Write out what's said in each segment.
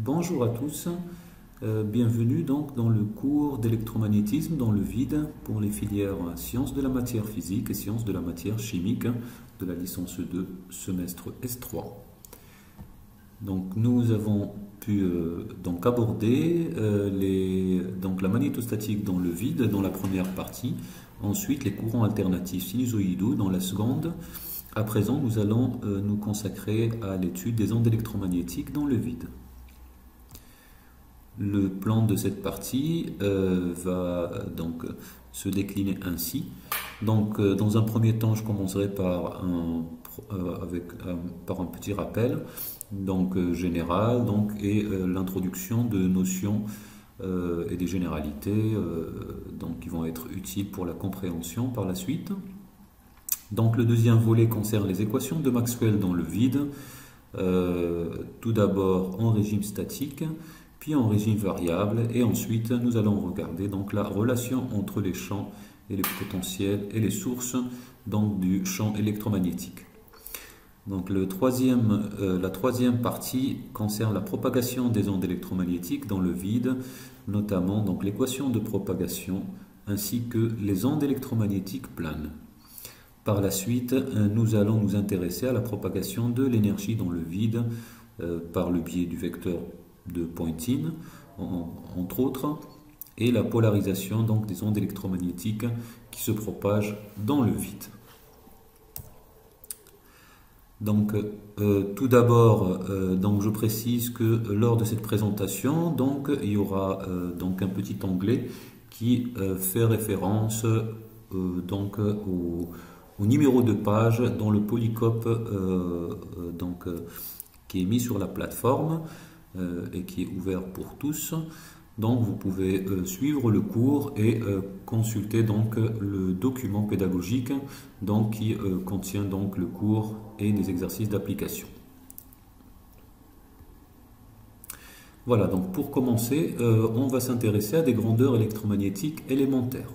Bonjour à tous, bienvenue donc dans le cours d'électromagnétisme dans le vide pour les filières sciences de la matière physique et sciences de la matière chimique de la licence 2 semestre S3. Donc nous avons pu donc aborder la magnétostatique dans le vide dans la première partie, ensuite les courants alternatifs sinusoïdaux dans la seconde. À présent, nous allons nous consacrer à l'étude des ondes électromagnétiques dans le vide. Le plan de cette partie va donc se décliner ainsi. Donc, dans un premier temps, je commencerai par un petit rappel général et l'introduction de notions et des généralités qui vont être utiles pour la compréhension par la suite. Donc le deuxième volet concerne les équations de Maxwell dans le vide, tout d'abord en régime statique, puis en régime variable, et ensuite nous allons regarder donc la relation entre les champs et les potentiels et les sources du champ électromagnétique. Donc la troisième partie concerne la propagation des ondes électromagnétiques dans le vide, notamment l'équation de propagation ainsi que les ondes électromagnétiques planes. Par la suite, nous allons nous intéresser à la propagation de l'énergie dans le vide par le biais du vecteur de Poynting, entre autres, et la polarisation des ondes électromagnétiques qui se propagent dans le vide. Donc, tout d'abord, je précise que lors de cette présentation, il y aura un petit onglet qui fait référence au numéro de page dans le polycope qui est mis sur la plateforme et qui est ouvert pour tous. Donc vous pouvez suivre le cours et consulter le document pédagogique qui contient le cours et des exercices d'application. Voilà, donc pour commencer, on va s'intéresser à des grandeurs électromagnétiques élémentaires.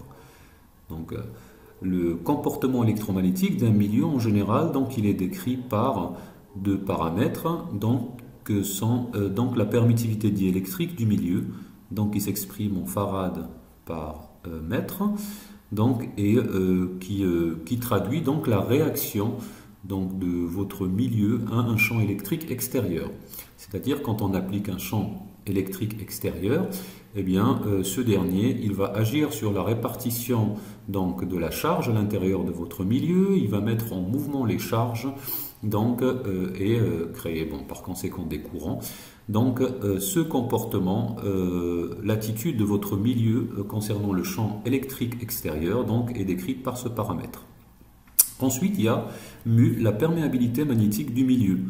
Le comportement électromagnétique d'un milieu en général, il est décrit par deux paramètres, que sont la permittivité diélectrique du milieu, qui s'exprime en farad par mètre, et qui traduit la réaction de votre milieu à un champ électrique extérieur. C'est-à-dire quand on applique un champ électrique extérieur, eh bien, ce dernier, il va agir sur la répartition de la charge à l'intérieur de votre milieu, il va mettre en mouvement les charges et créer par conséquent des courants. Ce comportement, l'attitude de votre milieu concernant le champ électrique extérieur est décrite par ce paramètre. Ensuite, il y a mu, la perméabilité magnétique du milieu,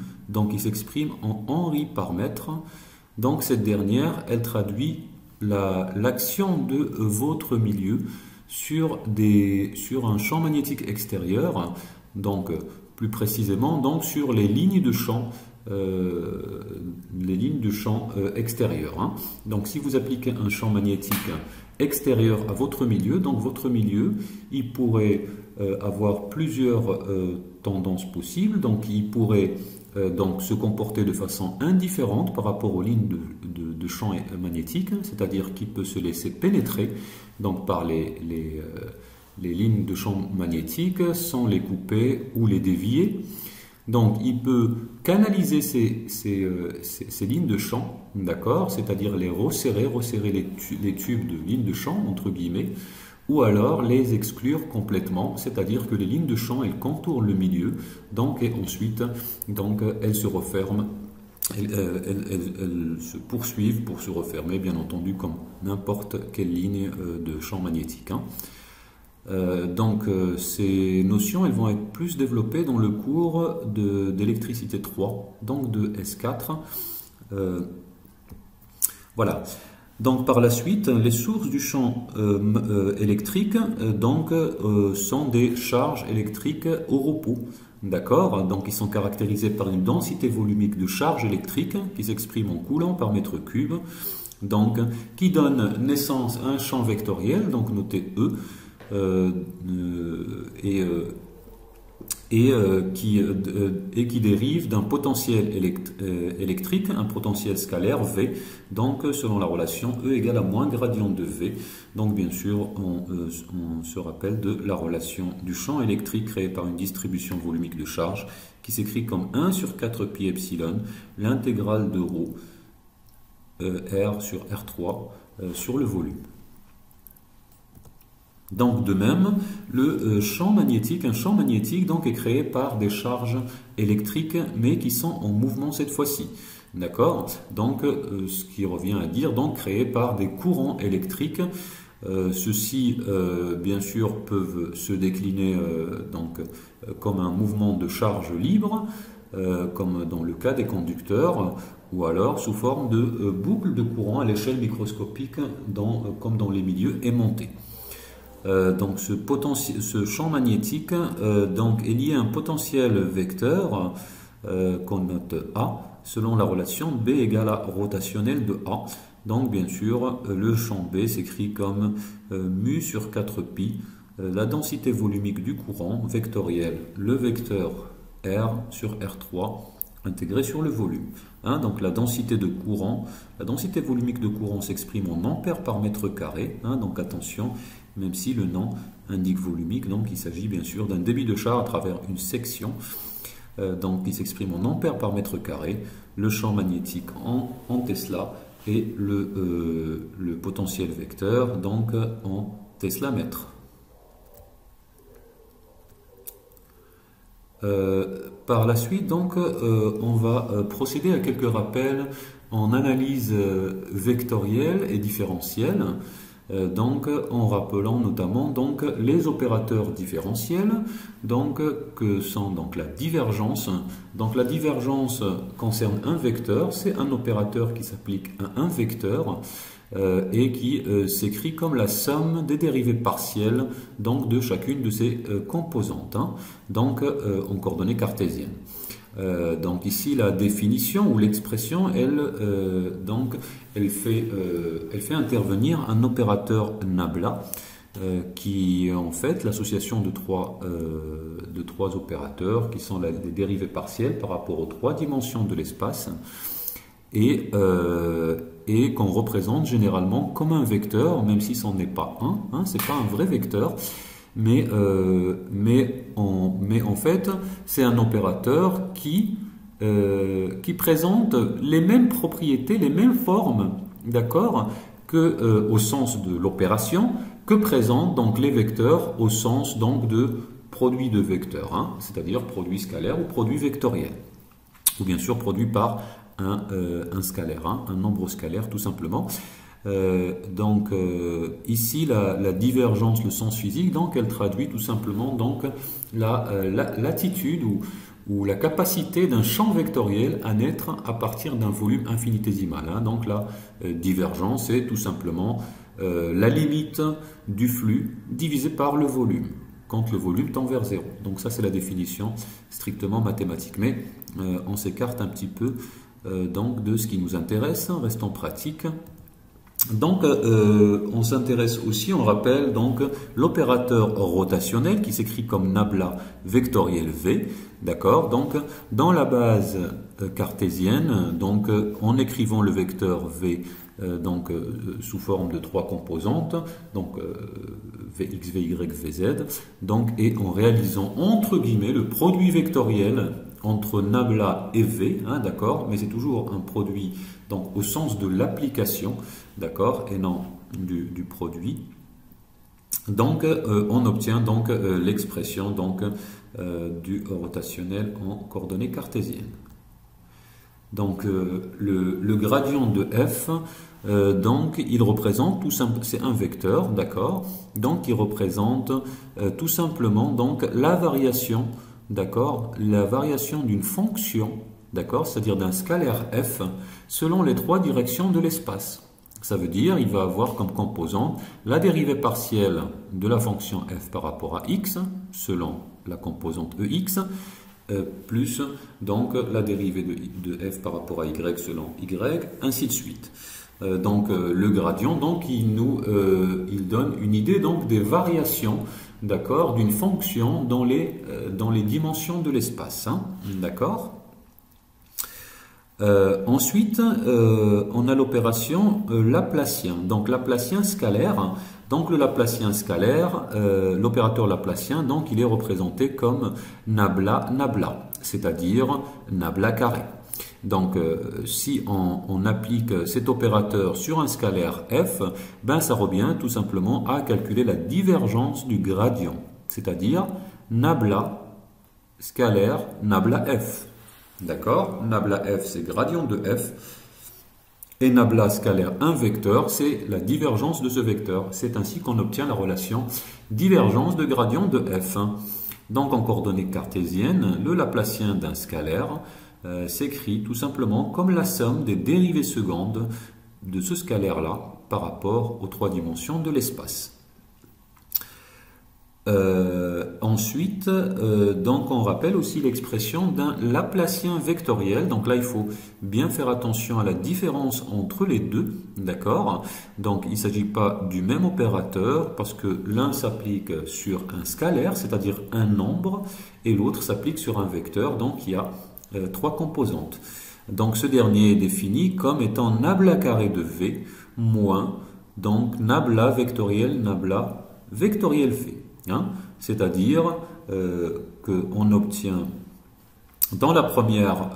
qui s'exprime en Henry par mètre. Cette dernière, elle traduit l'action de votre milieu sur un champ magnétique extérieur, plus précisément sur les lignes de champ extérieurs. Si vous appliquez un champ magnétique extérieur à votre milieu, il pourrait avoir plusieurs tendances possibles, il pourrait se comporter de façon indifférente par rapport aux lignes de champ magnétique, c'est-à-dire qu'il peut se laisser pénétrer par les lignes de champ magnétique sans les couper ou les dévier. Il peut canaliser ces lignes de champ, c'est-à-dire les resserrer les tubes de lignes de champ, entre guillemets, ou alors les exclure complètement, c'est-à-dire que les lignes de champ, elles contournent le milieu, et ensuite, elles se referment, elles se poursuivent pour se refermer, bien entendu, comme n'importe quelle ligne de champ magnétique. Ces notions, elles vont être plus développées dans le cours d'électricité 3, de S4. Voilà. Par la suite, les sources du champ électrique sont des charges électriques au repos. Ils sont caractérisés par une densité volumique de charge électrique qui s'exprime en coulomb par mètre cube, qui donne naissance à un champ vectoriel, noté E, et qui dérive d'un potentiel électrique, un potentiel scalaire V, donc selon la relation E égale à moins gradient de V. Donc bien sûr, on se rappelle de la relation du champ électrique créé par une distribution volumique de charge qui s'écrit comme 1 sur 4 pi epsilon, l'intégrale de ρ R sur R3 sur le volume. Donc de même, le champ magnétique, un champ magnétique donc est créé par des charges électriques mais qui sont en mouvement cette fois-ci. D'accord? Donc ce qui revient à dire donc créé par des courants électriques. Ceux-ci bien sûr peuvent se décliner comme un mouvement de charge libre, comme dans le cas des conducteurs, ou alors sous forme de boucles de courant à l'échelle microscopique comme dans les milieux aimantés. Donc ce champ magnétique donc est lié à un potentiel vecteur qu'on note A selon la relation B égale à rotationnelle de A. Donc bien sûr le champ B s'écrit comme mu sur 4pi, la densité volumique du courant vectoriel, le vecteur R sur R3 intégré sur le volume. Donc la densité de courant, la densité volumique de courant s'exprime en ampères par mètre carré. Donc attention, même si le nom indique volumique, donc il s'agit bien sûr d'un débit de charge à travers une section, donc il s'exprime en ampères par mètre carré, le champ magnétique en Tesla et le potentiel vecteur donc en Tesla mètre. Par la suite, donc, on va procéder à quelques rappels en analyse vectorielle et différentielle. Donc, en rappelant notamment donc les opérateurs différentiels, donc que sont donc la divergence. Donc, la divergence concerne un vecteur, c'est un opérateur qui s'applique à un vecteur. Et qui s'écrit comme la somme des dérivées partielles donc de chacune de ces composantes, donc en coordonnées cartésiennes. Donc ici la définition ou l'expression elle fait intervenir un opérateur nabla qui est en fait l'association de trois opérateurs qui sont les dérivées partielles par rapport aux trois dimensions de l'espace et qu'on représente généralement comme un vecteur, même si ce n'est pas c'est pas un vrai vecteur, mais en fait c'est un opérateur qui présente les mêmes propriétés, les mêmes formes, d'accord, que au sens de l'opération que présentent donc les vecteurs au sens donc de produit de vecteurs, c'est-à-dire produit scalaire ou produit vectoriel, ou bien sûr produit par un scalaire, un nombre scalaire tout simplement. Ici la divergence, le sens physique, donc elle traduit tout simplement donc l'attitude ou la capacité d'un champ vectoriel à naître à partir d'un volume infinitésimal. Donc la divergence est tout simplement la limite du flux divisé par le volume quand le volume tend vers 0. Donc ça c'est la définition strictement mathématique, mais on s'écarte un petit peu donc de ce qui nous intéresse, restons pratiques. Donc on s'intéresse aussi, on rappelle donc l'opérateur rotationnel qui s'écrit comme nabla vectoriel V, d'accord. Donc dans la base cartésienne, donc en écrivant le vecteur V sous forme de trois composantes, donc Vx, Vy, Vz, donc et en réalisant entre guillemets le produit vectoriel entre nabla et V, d'accord, mais c'est toujours un produit donc au sens de l'application, d'accord, et non du produit. Donc on obtient donc l'expression donc du rotationnel en coordonnées cartésiennes. Donc le gradient de f, donc il représente tout simplement, c'est un vecteur, d'accord, donc il représente tout simplement donc la variation, d'accord, la variation d'une fonction, d'accord, c'est-à-dire d'un scalaire f selon les trois directions de l'espace. Ça veut dire il va avoir comme composante la dérivée partielle de la fonction f par rapport à x selon la composante ex, plus donc la dérivée de f par rapport à y selon y, ainsi de suite. Le gradient, donc il donne une idée donc des variations d'accord, d'une fonction dans les dimensions de l'espace, hein, d'accord. Ensuite, on a l'opération Laplacien. Donc Laplacien scalaire. Donc le Laplacien scalaire, l'opérateur Laplacien, donc il est représenté comme nabla nabla, c'est-à-dire nabla carré. Donc si on applique cet opérateur sur un scalaire f, ben ça revient tout simplement à calculer la divergence du gradient, c'est-à-dire nabla scalaire nabla f. D'accord? Nabla f, c'est gradient de f. Et nabla scalaire un vecteur, c'est la divergence de ce vecteur. C'est ainsi qu'on obtient la relation divergence de gradient de f. Donc en coordonnées cartésiennes, le Laplacien d'un scalaire s'écrit tout simplement comme la somme des dérivées secondes de ce scalaire-là par rapport aux trois dimensions de l'espace. Ensuite, donc on rappelle aussi l'expression d'un Laplacien vectoriel. Donc là, il faut bien faire attention à la différence entre les deux, d'accord? Donc il ne s'agit pas du même opérateur parce que l'un s'applique sur un scalaire, c'est-à-dire un nombre, et l'autre s'applique sur un vecteur. Donc il y a trois composantes. Donc ce dernier est défini comme étant nabla carré de V moins donc nabla vectoriel v. Hein, c'est-à-dire qu'on obtient dans la première,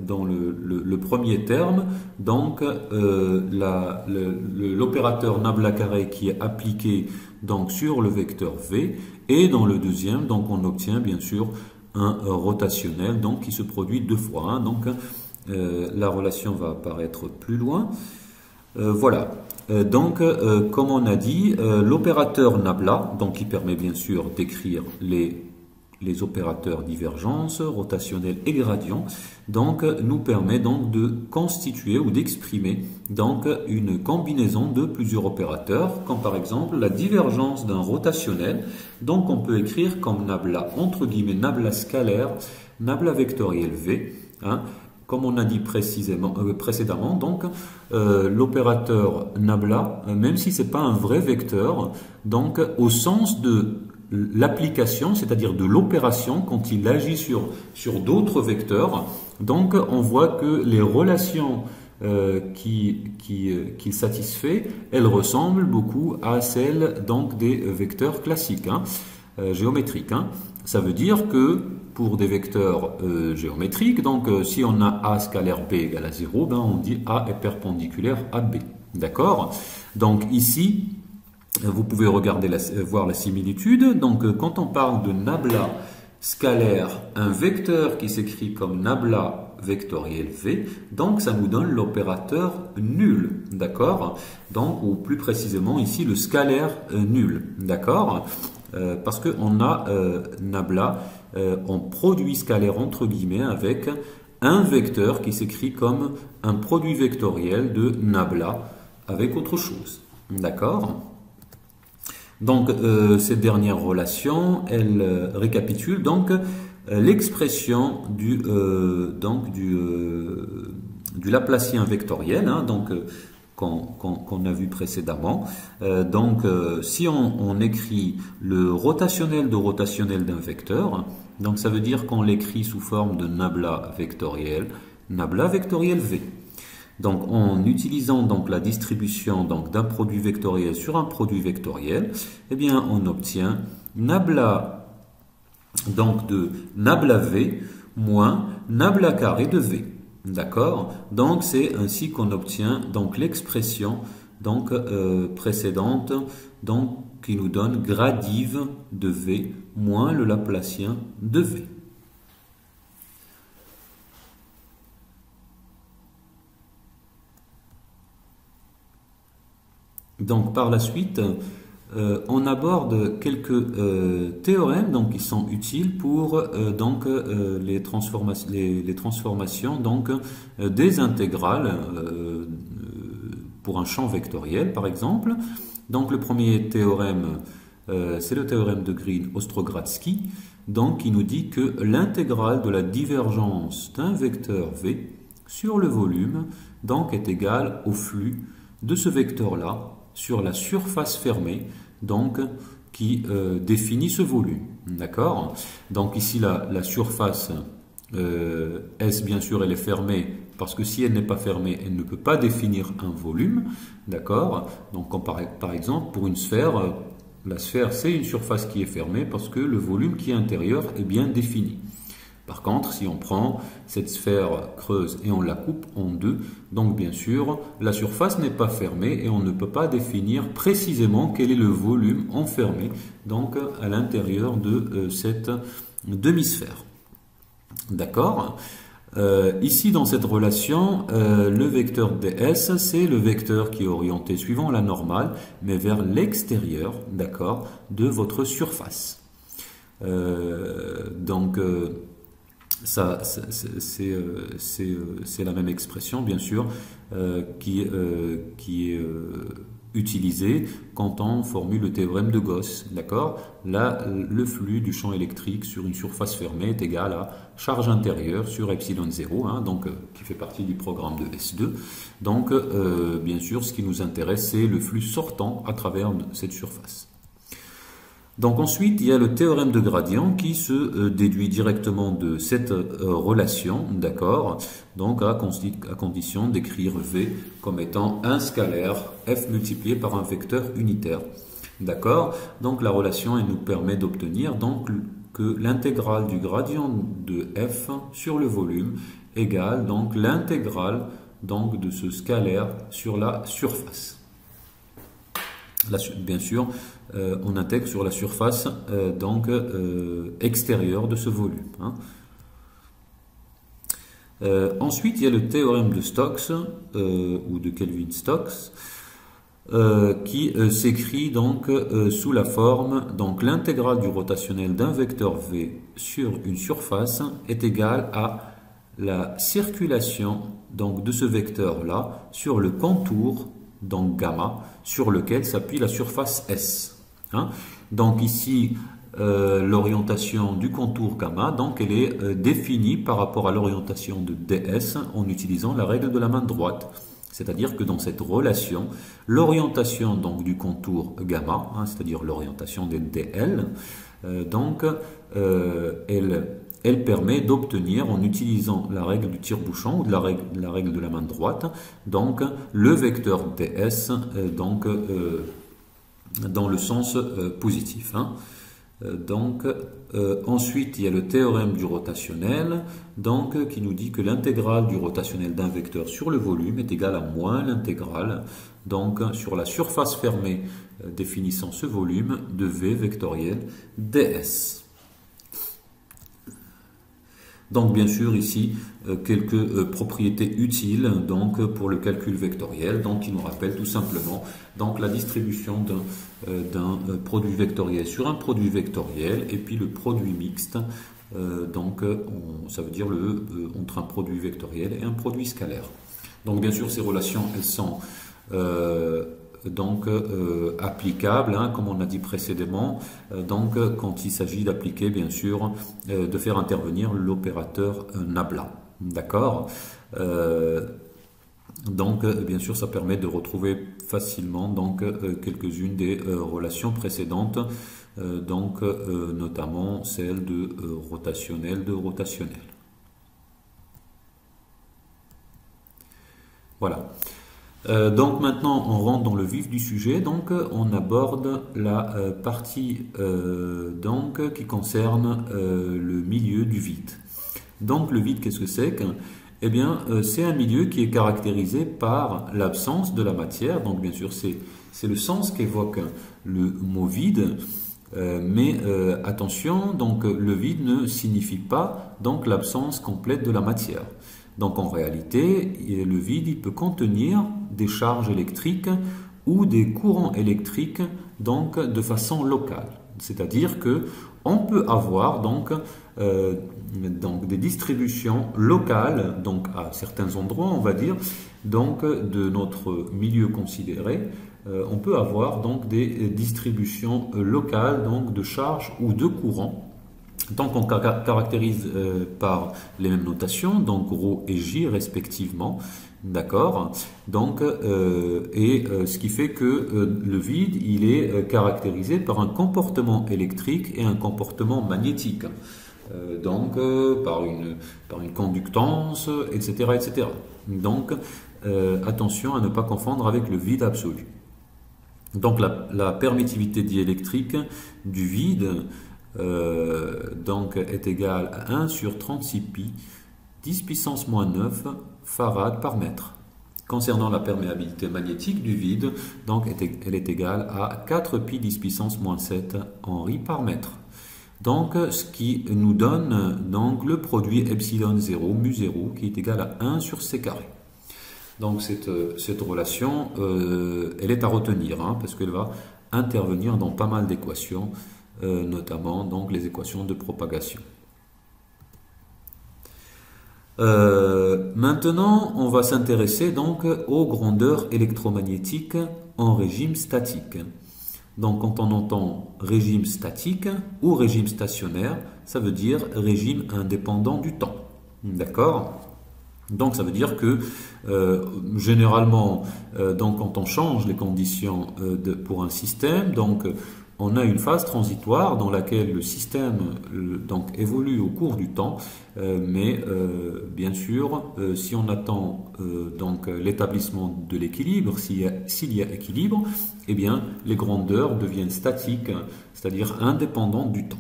dans le premier terme, donc l'opérateur nabla carré qui est appliqué donc sur le vecteur v, et dans le deuxième, donc on obtient bien sûr un rotationnel donc qui se produit deux fois. Hein, donc la relation va apparaître plus loin. Voilà. Donc, comme on a dit, l'opérateur nabla, donc qui permet bien sûr d'écrire les opérateurs divergence, rotationnel et gradient, donc nous permet donc de constituer ou d'exprimer donc une combinaison de plusieurs opérateurs, comme par exemple la divergence d'un rotationnel. Donc on peut écrire comme nabla entre guillemets nabla scalaire, nabla vectoriel v. Hein, comme on a dit précédemment, donc l'opérateur nabla, même si ce n'est pas un vrai vecteur, donc au sens de l'application, c'est-à-dire de l'opération, quand il agit sur d'autres vecteurs, donc on voit que les relations qu'il satisfait, elles ressemblent beaucoup à celles donc, des vecteurs classiques, hein, géométriques. Hein. Ça veut dire que pour des vecteurs géométriques, donc si on a A scalaire B égale à 0, ben on dit A est perpendiculaire à B. D'accord? Donc ici, vous pouvez voir la similitude. Donc quand on parle de nabla scalaire, un vecteur qui s'écrit comme nabla vectoriel V, donc ça nous donne l'opérateur nul. D'accord? Donc, ou plus précisément ici, le scalaire nul. D'accord? Parce qu'on a nabla en produit scalaire entre guillemets avec un vecteur qui s'écrit comme un produit vectoriel de nabla avec autre chose. D'accord? Donc cette dernière relation, elle récapitule donc l'expression du Laplacien vectoriel, hein, donc qu'on a vu précédemment. Si on écrit le rotationnel de rotationnel d'un vecteur, donc ça veut dire qu'on l'écrit sous forme de nabla vectoriel V. Donc en utilisant donc la distribution donc d'un produit vectoriel sur un produit vectoriel, eh bien on obtient nabla donc de nabla V moins nabla carré de V. D'accord? Donc c'est ainsi qu'on obtient donc l'expression donc précédente donc qui nous donne gradive de V moins le Laplacien de V. Donc par la suite, on aborde quelques théorèmes donc, qui sont utiles pour les transformations donc, des intégrales pour un champ vectoriel par exemple. Donc le premier théorème, c'est le théorème de Green-Ostrogradsky, donc qui nous dit que l'intégrale de la divergence d'un vecteur V sur le volume donc, est égale au flux de ce vecteur-là sur la surface fermée, donc qui définit ce volume. D'accord? Donc ici, la surface S, bien sûr, elle est fermée parce que si elle n'est pas fermée, elle ne peut pas définir un volume. D'accord? Donc, par exemple, pour une sphère, la sphère, c'est une surface qui est fermée parce que le volume qui est intérieur est bien défini. Par contre, si on prend cette sphère creuse et on la coupe en deux, donc bien sûr, la surface n'est pas fermée et on ne peut pas définir précisément quel est le volume enfermé donc à l'intérieur de cette demi-sphère. D'accord? Ici, dans cette relation, le vecteur ds, c'est le vecteur qui est orienté suivant la normale, mais vers l'extérieur, d'accord, de votre surface. Ça, c'est la même expression, bien sûr, qui est utilisée quand on formule le théorème de Gauss. D'accord? Là, le flux du champ électrique sur une surface fermée est égal à charge intérieure sur epsilon 0, hein, donc, qui fait partie du programme de S2. Donc, bien sûr, ce qui nous intéresse, c'est le flux sortant à travers cette surface. Donc ensuite, il y a le théorème de gradient qui se déduit directement de cette relation, d'accord? Donc à condition d'écrire V comme étant un scalaire f multiplié par un vecteur unitaire, d'accord? Donc la relation, elle nous permet d'obtenir donc que l'intégrale du gradient de f sur le volume égale donc l'intégrale donc de ce scalaire sur la surface. Là, bien sûr, on intègre sur la surface extérieure de ce volume. Hein. Ensuite, il y a le théorème de Stokes ou de Kelvin-Stokes qui s'écrit donc sous la forme donc l'intégrale du rotationnel d'un vecteur V sur une surface est égale à la circulation donc de ce vecteur là sur le contour donc gamma sur lequel s'appuie la surface S. Hein. Donc ici, l'orientation du contour gamma, donc elle est définie par rapport à l'orientation de ds en utilisant la règle de la main droite. C'est-à-dire que dans cette relation, l'orientation donc du contour gamma, hein, c'est-à-dire l'orientation des dl, elle permet d'obtenir, en utilisant la règle du tire-bouchon ou de la règle de la main droite, donc le vecteur ds dans le sens positif. Hein. Ensuite, il y a le théorème du rotationnel donc, qui nous dit que l'intégrale du rotationnel d'un vecteur sur le volume est égale à moins l'intégrale donc sur la surface fermée définissant ce volume de V vectoriel ds. Donc bien sûr ici quelques propriétés utiles donc pour le calcul vectoriel, donc qui nous rappellent tout simplement donc la distribution d'un produit vectoriel sur un produit vectoriel et puis le produit mixte ça veut dire entre un produit vectoriel et un produit scalaire. Donc bien sûr ces relations elles sont applicable, hein, comme on a dit précédemment, quand il s'agit d'appliquer, bien sûr, de faire intervenir l'opérateur nabla. D'accord? Bien sûr, ça permet de retrouver facilement quelques-unes des relations précédentes, notamment celle de rotationnel. Voilà. Donc maintenant on rentre dans le vif du sujet, donc on aborde la partie qui concerne le milieu du vide. Donc le vide, qu'est-ce que c'est? Eh bien c'est un milieu qui est caractérisé par l'absence de la matière, donc bien sûr c'est le sens qu'évoque le mot vide, mais attention, donc le vide ne signifie pas donc l'absence complète de la matière. Donc en réalité, le vide il peut contenir des charges électriques ou des courants électriques donc de façon locale. C'est-à-dire que on peut avoir des distributions locales donc à certains endroits, on va dire, donc de notre milieu considéré, on peut avoir donc des distributions locales donc de charges ou de courants. Donc on caractérise par les mêmes notations, donc ρ et J respectivement, D'accord? Donc, ce qui fait que le vide, il est caractérisé par un comportement électrique et un comportement magnétique. Par une conductance, etc., etc. Donc, attention à ne pas confondre avec le vide absolu. Donc, la permittivité diélectrique du vide est égale à 1 sur 36 pi 10 puissance moins 9 farad par mètre. Concernant la perméabilité magnétique du vide, donc elle est égale à 4 pi 10 puissance moins 7 Henri par mètre. Donc, ce qui nous donne donc, le produit epsilon 0, mu 0, qui est égal à 1 sur c carré. Donc, cette relation, elle est à retenir, hein, parce qu'elle va intervenir dans pas mal d'équations, notamment donc, les équations de propagation. Maintenant, on va s'intéresser donc aux grandeurs électromagnétiques en régime statique. Donc, quand on entend régime statique ou régime stationnaire, ça veut dire régime indépendant du temps. D'accord? Donc, ça veut dire que généralement, quand on change les conditions pour un système, donc on a une phase transitoire dans laquelle le système évolue au cours du temps, mais bien sûr, si on attend l'établissement de l'équilibre, s'il y a équilibre, eh bien, les grandeurs deviennent statiques, c'est-à-dire indépendantes du temps.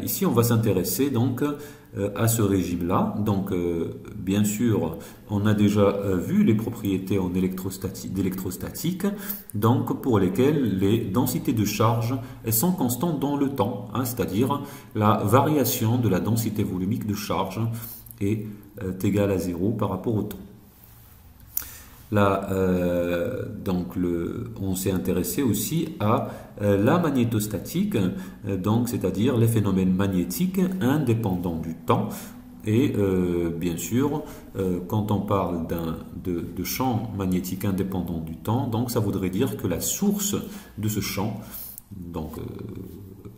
Ici, on va s'intéresser donc à ce régime-là. Donc, bien sûr, on a déjà vu les propriétés d'électrostatique, donc pour lesquelles les densités de charge elles sont constantes dans le temps, hein, c'est-à-dire la variation de la densité volumique de charge est égale à 0 par rapport au temps. Là, on s'est intéressé aussi à la magnétostatique, c'est-à-dire les phénomènes magnétiques indépendants du temps. Et bien sûr, quand on parle de champ magnétique indépendant du temps, donc ça voudrait dire que la source de ce champ,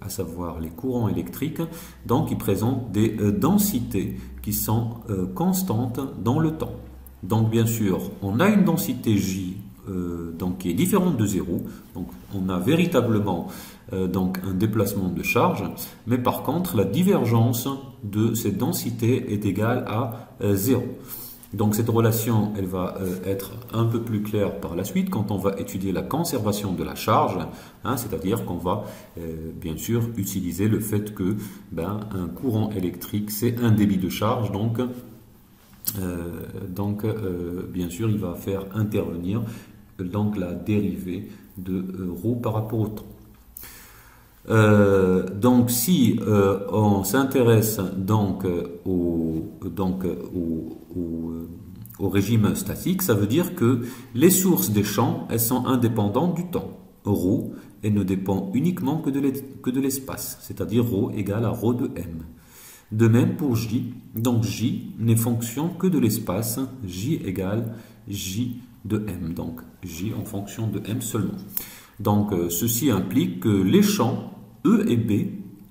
à savoir les courants électriques, donc ils présentent des densités qui sont constantes dans le temps. Donc bien sûr, on a une densité J qui est différente de 0. Donc on a véritablement un déplacement de charge, mais par contre la divergence de cette densité est égale à 0. Donc cette relation, elle va être un peu plus claire par la suite quand on va étudier la conservation de la charge, hein, c'est-à-dire qu'on va bien sûr utiliser le fait que un courant électrique c'est un débit de charge, bien sûr, il va faire intervenir la dérivée de ρ par rapport au temps. Si on s'intéresse au régime statique, ça veut dire que les sources des champs, elles sont indépendantes du temps. ρ, elle ne dépend uniquement que de l'espace, c'est-à-dire ρ égale à ρ de m. De même pour J, donc J n'est fonction que de l'espace, J égale J de M, donc J en fonction de M seulement. Donc ceci implique que les champs E et B,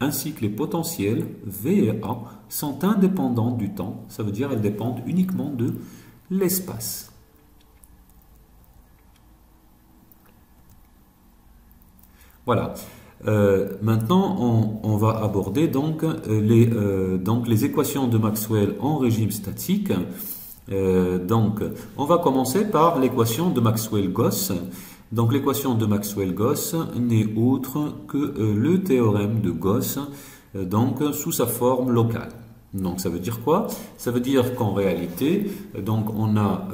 ainsi que les potentiels V et A, sont indépendants du temps, ça veut dire elles dépendent uniquement de l'espace. Voilà. Maintenant, on va aborder les équations de Maxwell en régime statique. On va commencer par l'équation de Maxwell-Gauss. Donc, l'équation de Maxwell-Gauss n'est autre que le théorème de Gauss, sous sa forme locale. Donc ça veut dire quoi? Ça veut dire qu'en réalité, on a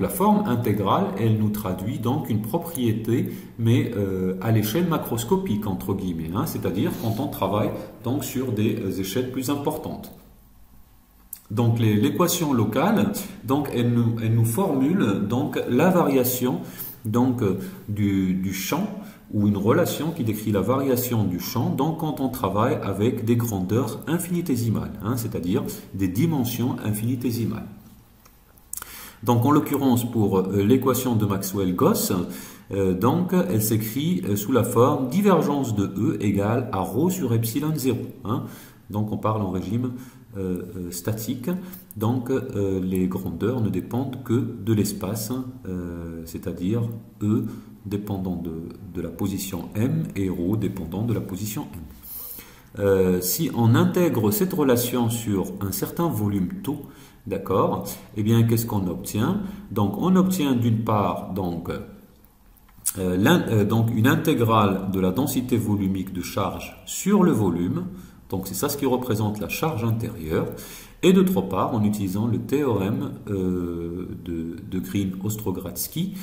la forme intégrale, elle nous traduit une propriété, mais à l'échelle macroscopique entre guillemets, hein, c'est-à-dire quand on travaille sur des échelles plus importantes. Donc l'équation locale, elle nous formule la variation du champ, ou une relation qui décrit la variation du champ quand on travaille avec des grandeurs infinitésimales, hein, c'est-à-dire des dimensions infinitésimales. Donc en l'occurrence pour l'équation de Maxwell-Gauss, elle s'écrit sous la forme divergence de E égale à ρ sur epsilon 0. Hein. Donc on parle en régime statique, donc les grandeurs ne dépendent que de l'espace, c'est-à-dire E dépendant de la position M et ρ dépendant de la position M. Si on intègre cette relation sur un certain volume tau, d'accord, eh bien qu'est-ce qu'on obtient? Donc on obtient d'une part donc une intégrale de la densité volumique de charge sur le volume, donc c'est ça ce qui représente la charge intérieure, et d'autre part, en utilisant le théorème de Green-Ostrogradsky,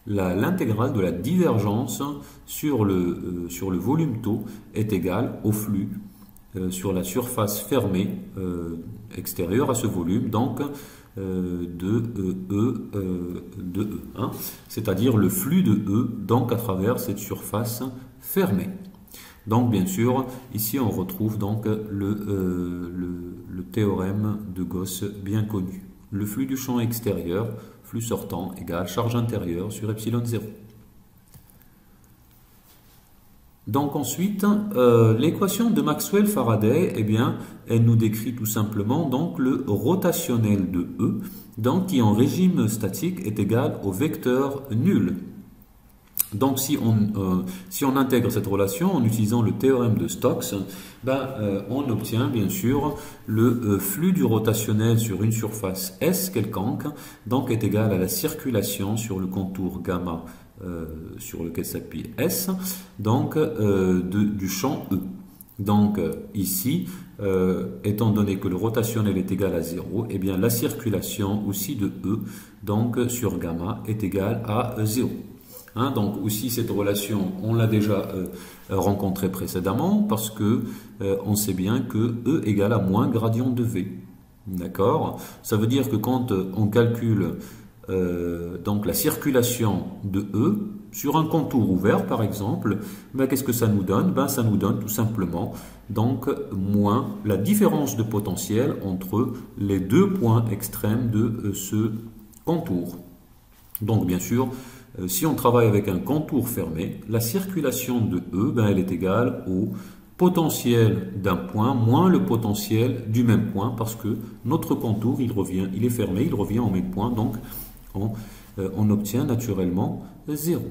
l'intégrale de la divergence sur le volume tau est égale au flux sur la surface fermée extérieure à ce volume, donc de E, hein, c'est-à-dire le flux de E donc à travers cette surface fermée. Donc bien sûr, ici on retrouve donc le théorème de Gauss bien connu. Le flux du champ extérieur, flux sortant égale charge intérieure sur epsilon 0. Donc ensuite, l'équation de Maxwell-Faraday, eh bien, elle nous décrit tout simplement donc le rotationnel de E, donc qui en régime statique est égal au vecteur nul. Donc si on intègre cette relation en utilisant le théorème de Stokes, on obtient bien sûr le flux du rotationnel sur une surface S quelconque, donc est égal à la circulation sur le contour gamma sur lequel s'appuie S, donc du champ E. Donc ici, étant donné que le rotationnel est égal à 0, eh bien la circulation aussi de E, donc sur gamma, est égale à 0. Hein, donc aussi cette relation, on l'a déjà rencontrée précédemment parce que on sait bien que E égale à moins gradient de V. D'accord? Ça veut dire que quand on calcule donc la circulation de E sur un contour ouvert par exemple, qu'est-ce que ça nous donne? Ça nous donne tout simplement donc moins la différence de potentiel entre les deux points extrêmes de ce contour. Donc bien sûr, si on travaille avec un contour fermé, la circulation de E, elle est égale au potentiel d'un point moins le potentiel du même point, parce que notre contour, il est fermé, il revient au même point, donc on obtient naturellement 0.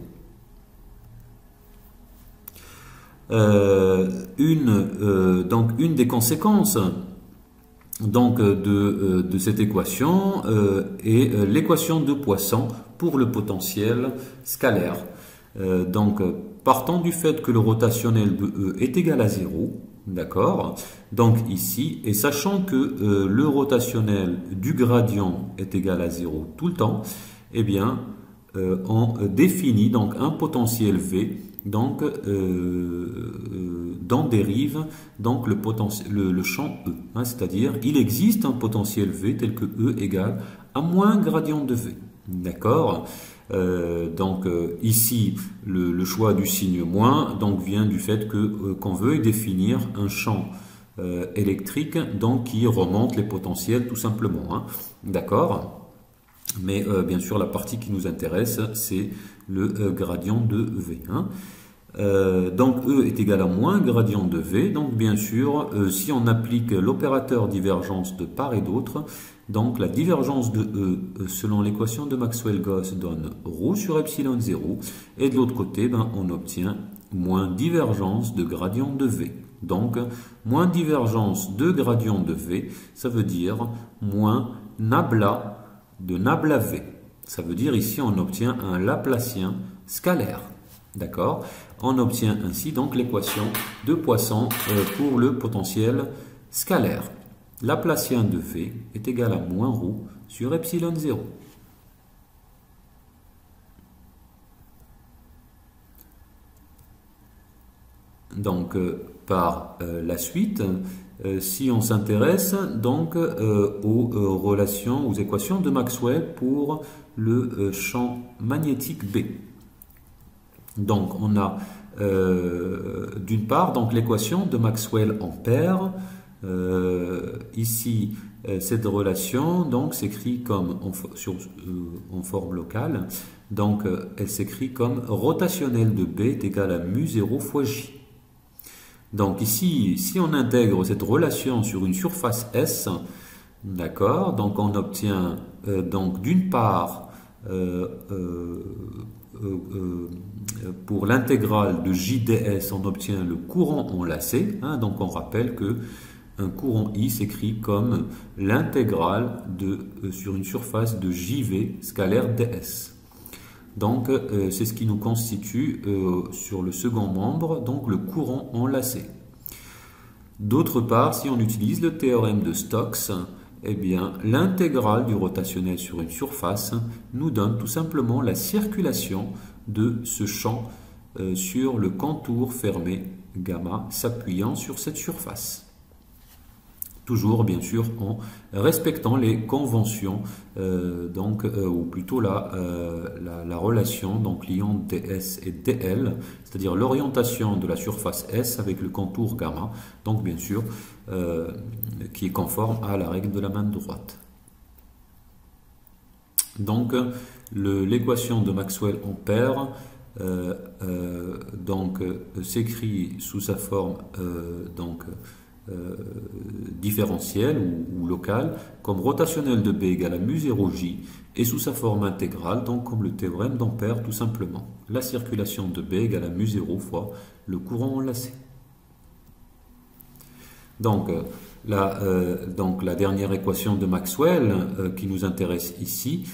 Une des conséquences de cette équation est l'équation de Poisson pour le potentiel scalaire. Partant du fait que le rotationnel de E est égal à 0, d'accord, donc ici, et sachant que le rotationnel du gradient est égal à 0 tout le temps, eh bien, on définit donc un potentiel V, donc d'en dérive donc le champ E, hein, c'est-à-dire il existe un potentiel V tel que E égale à moins gradient de V. D'accord, ici le choix du signe moins donc vient du fait qu'on veut définir un champ électrique donc qui remonte les potentiels tout simplement, hein. D'accord, mais bien sûr la partie qui nous intéresse c'est le gradient de V, hein. Donc E est égal à moins gradient de V, donc bien sûr si on applique l'opérateur divergence de part et d'autre, donc la divergence de E selon l'équation de Maxwell-Gauss donne ρ sur epsilon 0 et de l'autre côté on obtient moins divergence de gradient de V. Donc moins divergence de gradient de V, ça veut dire moins nabla de nabla V. Ça veut dire ici on obtient un Laplacien scalaire. D'accord? On obtient ainsi donc l'équation de Poisson pour le potentiel scalaire. Laplacien de V est égal à moins ρ sur epsilon 0. Donc par la suite, si on s'intéresse donc aux relations, aux équations de Maxwell pour le champ magnétique B. Donc on a d'une part donc l'équation de Maxwell en paire. Ici cette relation donc s'écrit comme en forme locale, donc elle s'écrit comme rotationnel de B est égal à mu 0 fois J. Donc ici, si on intègre cette relation sur une surface S, d'accord, donc on obtient donc d'une part pour l'intégrale de JDS, on obtient le courant enlacé. Hein, donc on rappelle que un courant I s'écrit comme l'intégrale sur une surface de JV scalaire DS. Donc c'est ce qui nous constitue sur le second membre, donc le courant enlacé. D'autre part, si on utilise le théorème de Stokes, eh bien, l'intégrale du rotationnel sur une surface nous donne tout simplement la circulation de ce champ sur le contour fermé gamma s'appuyant sur cette surface. Toujours, bien sûr, en respectant les conventions, ou plutôt la relation donc liant ds et dl, c'est-à-dire l'orientation de la surface S avec le contour gamma, donc bien sûr, qui est conforme à la règle de la main droite. Donc, l'équation de Maxwell-Ampère s'écrit sous sa forme différentielle ou locale comme rotationnel de B égale à mu0j et sous sa forme intégrale, donc comme le théorème d'Ampère tout simplement. La circulation de B égale à mu0 fois le courant enlacé. Donc la dernière équation de Maxwell qui nous intéresse ici,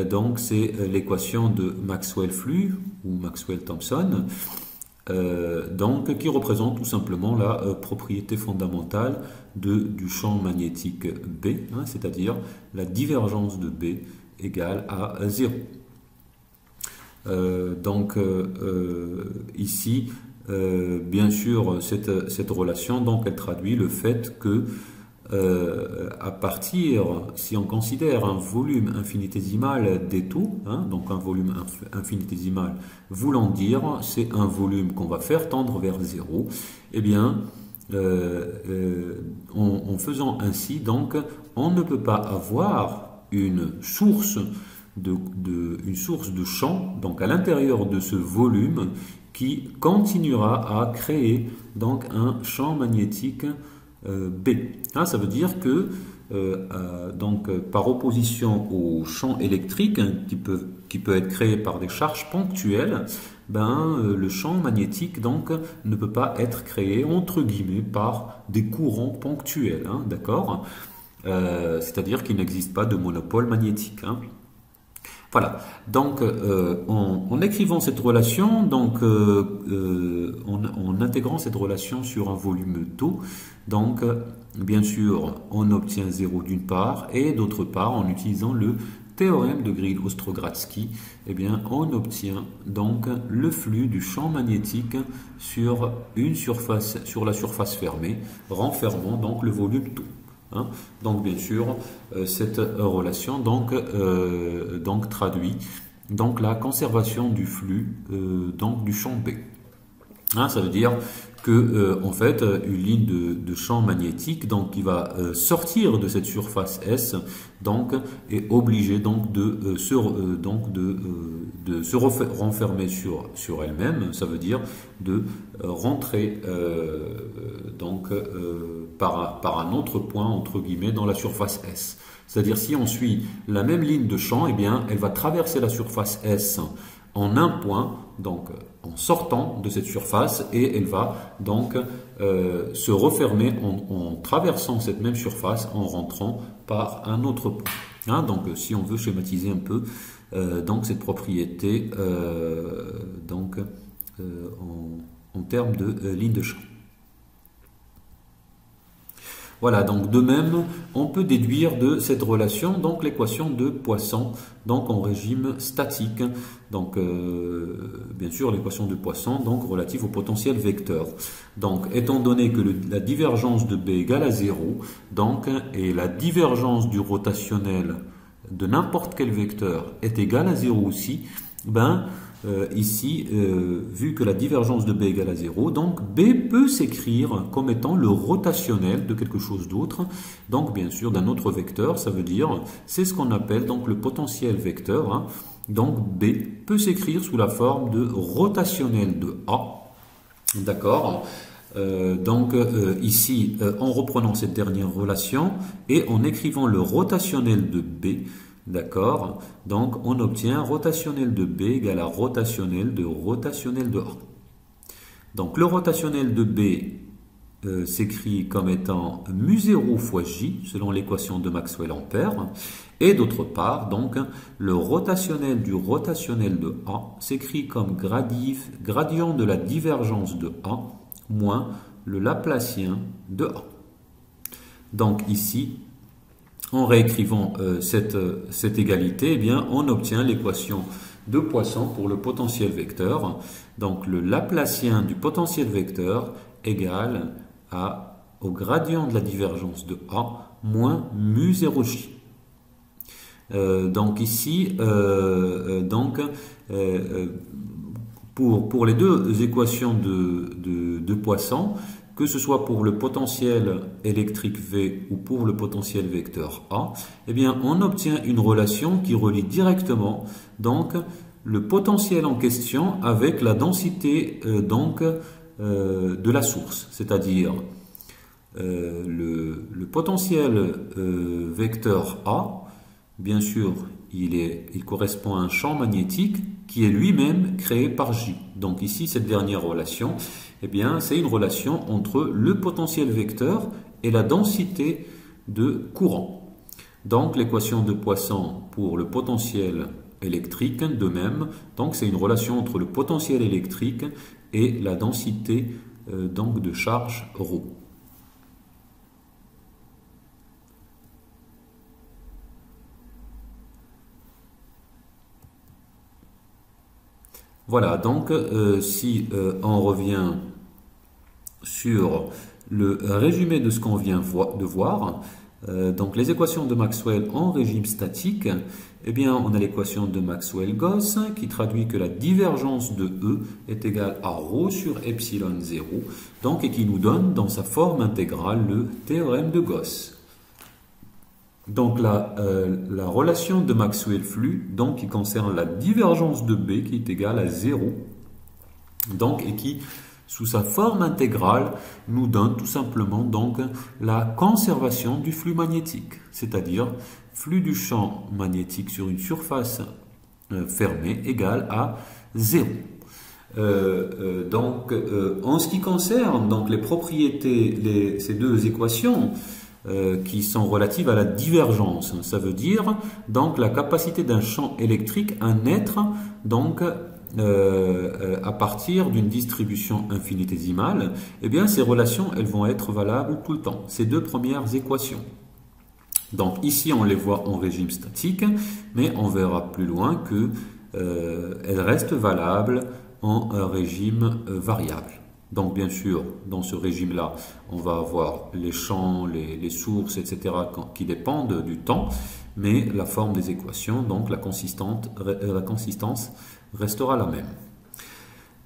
donc c'est l'équation de Maxwell-Flux ou Maxwell-Thomson, qui représente tout simplement la propriété fondamentale du champ magnétique B, hein, c'est-à-dire la divergence de B égale à 0. Ici, bien sûr, cette relation, donc, elle traduit le fait que à partir, si on considère un volume infinitésimal d'étau, hein, donc un volume infinitésimal voulant dire c'est un volume qu'on va faire tendre vers 0, eh bien, en faisant ainsi, donc, on ne peut pas avoir une source de champ, donc à l'intérieur de ce volume, qui continuera à créer donc un champ magnétique B. Hein, ça veut dire que par opposition au champ électrique, hein, qui peut être créé par des charges ponctuelles, le champ magnétique donc ne peut pas être créé entre guillemets par des courants ponctuels, hein, d'accord, c'est-à-dire qu'il n'existe pas de monopole magnétique. Hein. Voilà, donc en écrivant cette relation, donc en intégrant cette relation sur un volume tau, donc bien sûr on obtient 0 d'une part, et d'autre part en utilisant le théorème de Green-Ostrogradsky, eh bien on obtient donc le flux du champ magnétique sur la surface fermée, renfermant donc le volume tau. Hein. Donc bien sûr cette relation donc traduit donc la conservation du flux donc du champ B. Hein, ça veut dire que en fait une ligne de champ magnétique donc qui va sortir de cette surface S donc est obligée donc de se renfermer sur elle-même. Ça veut dire de rentrer par un autre point entre guillemets dans la surface S. C'est-à-dire si on suit la même ligne de champ, eh bien elle va traverser la surface S en un point, donc en sortant de cette surface, et elle va donc se refermer en traversant cette même surface en rentrant par un autre point. Hein, donc si on veut schématiser un peu donc cette propriété en termes de ligne de champ. Voilà, donc de même, on peut déduire de cette relation donc l'équation de Poisson, donc en régime statique. Donc, bien sûr, l'équation de Poisson, donc relative au potentiel vecteur. Donc, étant donné que la divergence de B égale à 0, donc, et la divergence du rotationnel de n'importe quel vecteur est égale à 0 aussi, ici, vu que la divergence de B égale à 0, donc B peut s'écrire comme étant le rotationnel de quelque chose d'autre, donc bien sûr d'un autre vecteur, ça veut dire, c'est ce qu'on appelle donc le potentiel vecteur, hein. Donc B peut s'écrire sous la forme de rotationnel de A, d'accord. Ici, en reprenant cette dernière relation et en écrivant le rotationnel de B, d'accord, donc on obtient rotationnel de B égale à rotationnel de A. Donc le rotationnel de B s'écrit comme étant mu0 fois J, selon l'équation de Maxwell-Ampère. Et d'autre part, donc, le rotationnel du rotationnel de A s'écrit comme gradient de la divergence de A moins le Laplacien de A. Donc ici, en réécrivant cette égalité, eh bien, on obtient l'équation de Poisson pour le potentiel vecteur. Donc le Laplacien du potentiel vecteur égale au gradient de la divergence de A moins mu0j. Donc ici, pour les deux équations de Poisson, que ce soit pour le potentiel électrique V ou pour le potentiel vecteur A, eh bien, on obtient une relation qui relie directement donc, le potentiel en question avec la densité de la source, c'est-à-dire le potentiel vecteur A, bien sûr, il correspond à un champ magnétique qui est lui-même créé par J. Donc ici, cette dernière relation, eh bien, c'est une relation entre le potentiel vecteur et la densité de courant. Donc l'équation de Poisson pour le potentiel électrique, de même, donc c'est une relation entre le potentiel électrique et la densité donc de charge ρ. Voilà, donc si on revient sur le résumé de ce qu'on vient de voir, donc les équations de Maxwell en régime statique, eh bien on a l'équation de Maxwell-Gauss qui traduit que la divergence de E est égale à ρ sur epsilon 0, donc, et qui nous donne dans sa forme intégrale le théorème de Gauss. Donc la relation de Maxwell-Flux, donc qui concerne la divergence de B qui est égale à 0, donc, et qui, sous sa forme intégrale, nous donne tout simplement donc la conservation du flux magnétique, c'est-à-dire flux du champ magnétique sur une surface fermée égale à 0. En ce qui concerne donc les propriétés, ces deux équations, qui sont relatives à la divergence. Ça veut dire donc la capacité d'un champ électrique à naître donc à partir d'une distribution infinitésimale. Eh bien, ces relations, elles vont être valables tout le temps. Ces deux premières équations. Donc ici, on les voit en régime statique, mais on verra plus loin que elles restent valables en régime variable. Donc bien sûr, dans ce régime-là, on va avoir les champs, les sources, etc. qui dépendent du temps, mais la forme des équations, donc la consistance restera la même.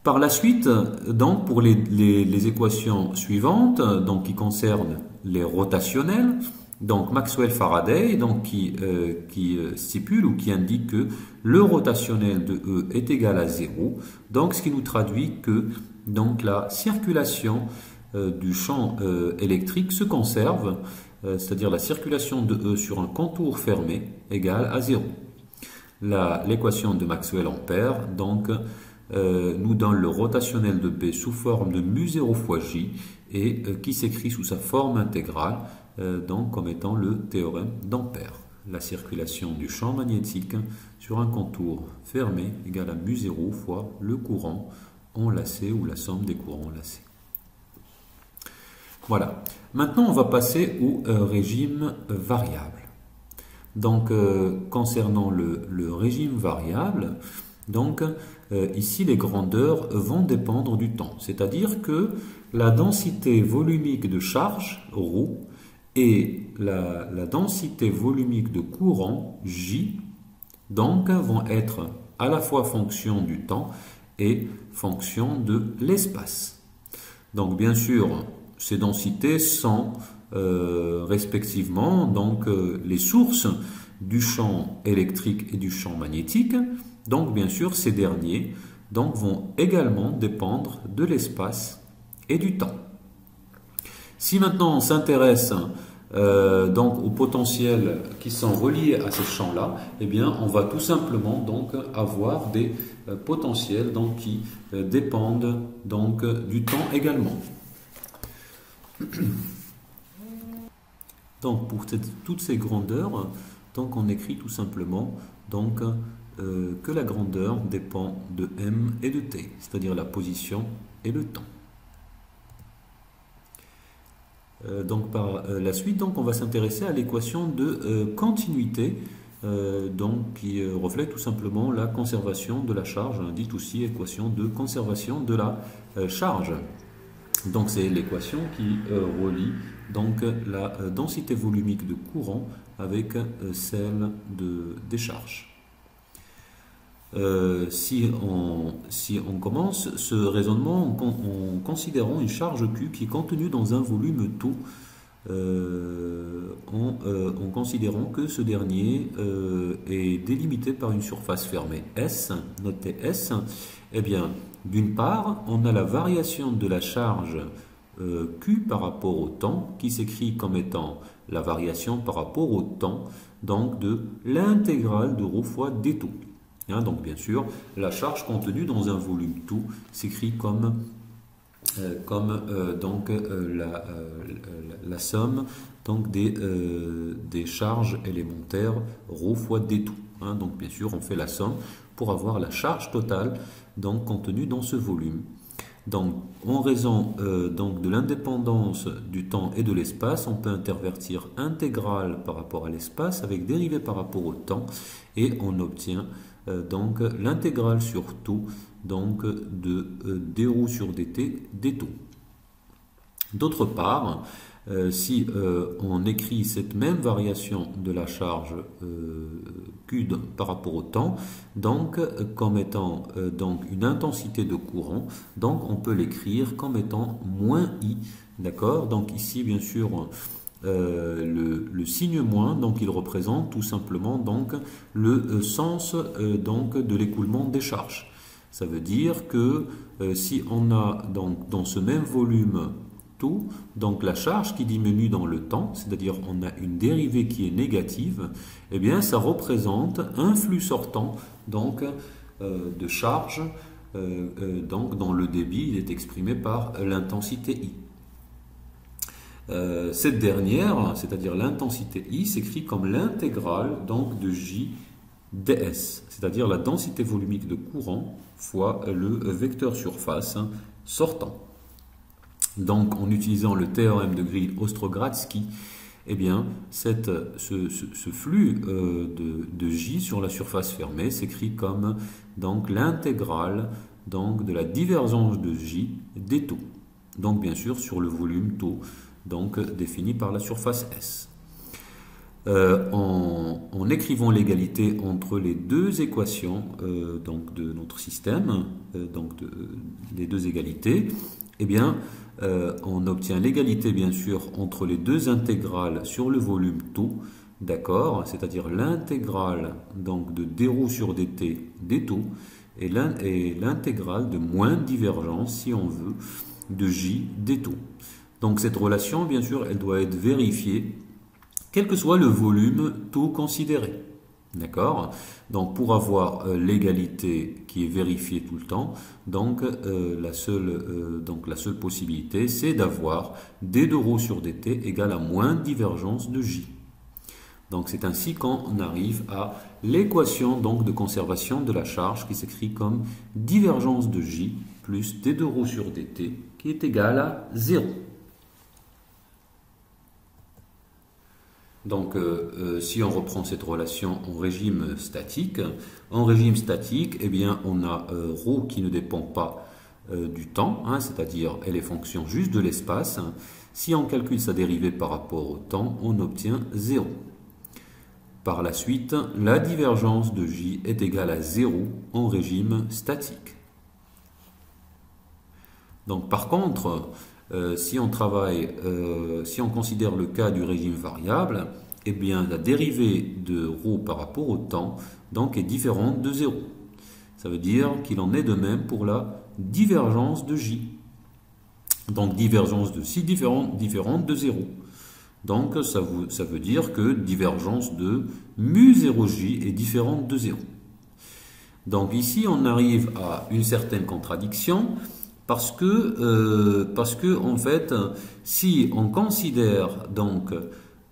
Par la suite, donc pour les équations suivantes, donc qui concernent les rotationnels, donc Maxwell-Faraday, donc qui stipule ou qui indique que le rotationnel de E est égal à 0, donc ce qui nous traduit que donc la circulation du champ électrique se conserve, c'est-à-dire la circulation de E sur un contour fermé égale à 0. L'équation de Maxwell-Ampère donc nous donne le rotationnel de B sous forme de mu0 fois J et qui s'écrit sous sa forme intégrale donc comme étant le théorème d'Ampère. La circulation du champ magnétique sur un contour fermé égale à mu0 fois le courant enlacé ou la somme des courants enlacés. Voilà. Maintenant, on va passer au régime variable. Donc, concernant le régime variable, donc, ici, les grandeurs vont dépendre du temps. C'est-à-dire que la densité volumique de charge, ρ, et la densité volumique de courant, J, donc, vont être à la fois fonction du temps et fonction de l'espace. Donc bien sûr, ces densités sont respectivement donc, les sources du champ électrique et du champ magnétique. Donc bien sûr, ces derniers donc, vont également dépendre de l'espace et du temps. Si maintenant on s'intéresse donc aux potentiels qui sont reliés à ces champs-là, eh bien on va tout simplement donc avoir des potentiels donc qui dépendent donc du temps également. Donc pour toutes ces grandeurs, donc on écrit tout simplement donc que la grandeur dépend de m et de t, c'est-à-dire la position et le temps. Donc par la suite, donc, on va s'intéresser à l'équation de continuité, donc, qui reflète tout simplement la conservation de la charge, dite aussi équation de conservation de la charge. Donc c'est l'équation qui relie donc, la densité volumique de courant avec celle des charges. Si on commence ce raisonnement en considérant une charge Q qui est contenue dans un volume tau, en considérant que ce dernier est délimité par une surface fermée S, notez S, eh bien, d'une part, on a la variation de la charge Q par rapport au temps, qui s'écrit comme étant la variation par rapport au temps, donc de l'intégrale de ρ fois d tau. Donc bien sûr, la charge contenue dans un volume tau s'écrit comme la somme donc, des charges élémentaires ρ fois d tau. Donc bien sûr, on fait la somme pour avoir la charge totale donc, contenue dans ce volume. Donc, en raison donc, de l'indépendance du temps et de l'espace, on peut intervertir intégrale par rapport à l'espace avec dérivée par rapport au temps et on obtient donc l'intégrale sur tau donc de dρ sur dt d tau. D'autre part, si on écrit cette même variation de la charge Q par rapport au temps, donc comme étant donc une intensité de courant, donc on peut l'écrire comme étant moins I, d'accord? Donc ici bien sûr le signe moins, donc il représente tout simplement donc le sens donc de l'écoulement des charges. Ça veut dire que si on a donc dans ce même volume tau, donc la charge qui diminue dans le temps, c'est-à-dire on a une dérivée qui est négative, eh bien ça représente un flux sortant donc de charge donc dont le débit il est exprimé par l'intensité I. Cette dernière, c'est-à-dire l'intensité I, s'écrit comme l'intégrale donc de J ds, c'est-à-dire la densité volumique de courant fois le vecteur surface sortant. Donc en utilisant le théorème de Green-Ostrogradsky, eh bien ce flux de J sur la surface fermée s'écrit comme donc l'intégrale donc de la divergence de J des taux. Donc bien sûr sur le volume tau donc défini par la surface S. En écrivant l'égalité entre les deux équations donc de notre système, les deux égalités, eh bien, on obtient l'égalité bien sûr entre les deux intégrales sur le volume tau, d'accord, c'est-à-dire l'intégrale donc de dρ sur dt des taux et l'intégrale de moins divergence, si on veut, de J des taux. Donc cette relation, bien sûr, elle doit être vérifiée, quel que soit le volume tau considéré. D'accord? Donc pour avoir l'égalité qui est vérifiée tout le temps, donc la seule possibilité, c'est d'avoir d de ρ sur dt égale à moins divergence de J. Donc c'est ainsi qu'on arrive à l'équation donc de conservation de la charge qui s'écrit comme divergence de J plus d de ρ sur dt qui est égal à 0. Donc, si on reprend cette relation en régime statique, eh bien, on a ρ qui ne dépend pas du temps, c'est-à-dire elle est fonction juste de l'espace. Si on calcule sa dérivée par rapport au temps, on obtient 0. Par la suite, la divergence de J est égale à 0 en régime statique. Donc, par contre, si on considère le cas du régime variable, eh bien la dérivée de ρ par rapport au temps donc, est différente de 0. Ça veut dire qu'il en est de même pour la divergence de J. Donc divergence de si différente de 0. Donc ça veut dire que divergence de mu 0j est différente de 0. Donc ici on arrive à une certaine contradiction parce que en fait si on considère donc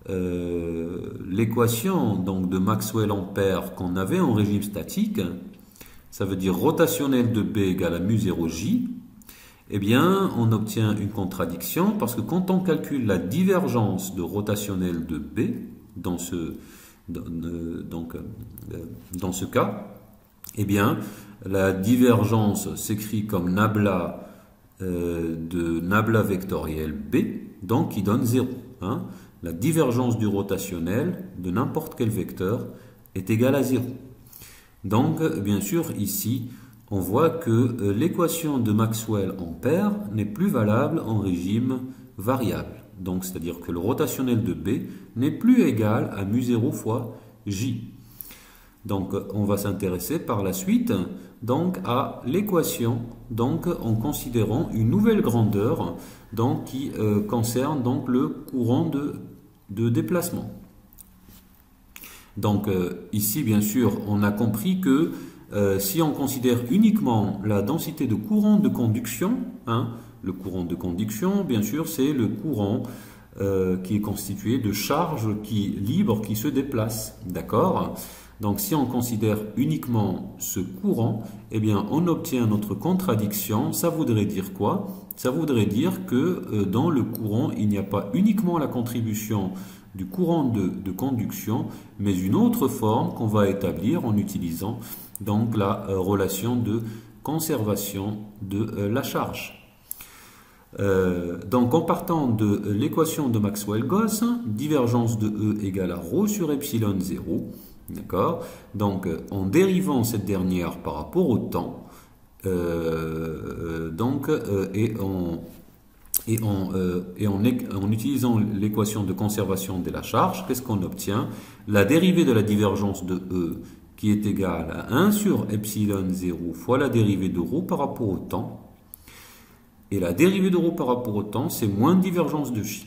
l'équation donc de Maxwell-Ampère qu'on avait en régime statique, ça veut dire rotationnel de B égale à mu 0j, eh bien on obtient une contradiction parce que quand on calcule la divergence de rotationnel de B dans ce cas, eh bien la divergence s'écrit comme nabla de nabla vectoriel B, donc qui donne 0. Hein. La divergence du rotationnel de n'importe quel vecteur est égale à 0. Donc, bien sûr, ici, on voit que l'équation de Maxwell-Ampère n'est plus valable en régime variable. Donc, c'est-à-dire que le rotationnel de B n'est plus égal à mu 0 fois J. Donc, on va s'intéresser par la suite donc, à l'équation donc, en considérant une nouvelle grandeur donc, qui concerne donc, le courant de déplacement. Donc ici, bien sûr, on a compris que si on considère uniquement la densité de courant de conduction, hein, le courant de conduction, bien sûr, c'est le courant qui est constitué de charges libres qui se déplacent. D'accord ? Donc si on considère uniquement ce courant, eh bien on obtient notre contradiction. Ça voudrait dire quoi? Ça voudrait dire que dans le courant, il n'y a pas uniquement la contribution du courant de conduction, mais une autre forme qu'on va établir en utilisant donc la relation de conservation de la charge. Donc en partant de l'équation de Maxwell-Gauss, divergence de E égale à ρ sur epsilon 0, d'accord? Donc en dérivant cette dernière par rapport au temps, en utilisant l'équation de conservation de la charge, qu'est-ce qu'on obtient? La dérivée de la divergence de E qui est égale à 1 sur epsilon 0 fois la dérivée de ρ par rapport au temps. Et la dérivée de ρ par rapport au temps, c'est moins divergence de J.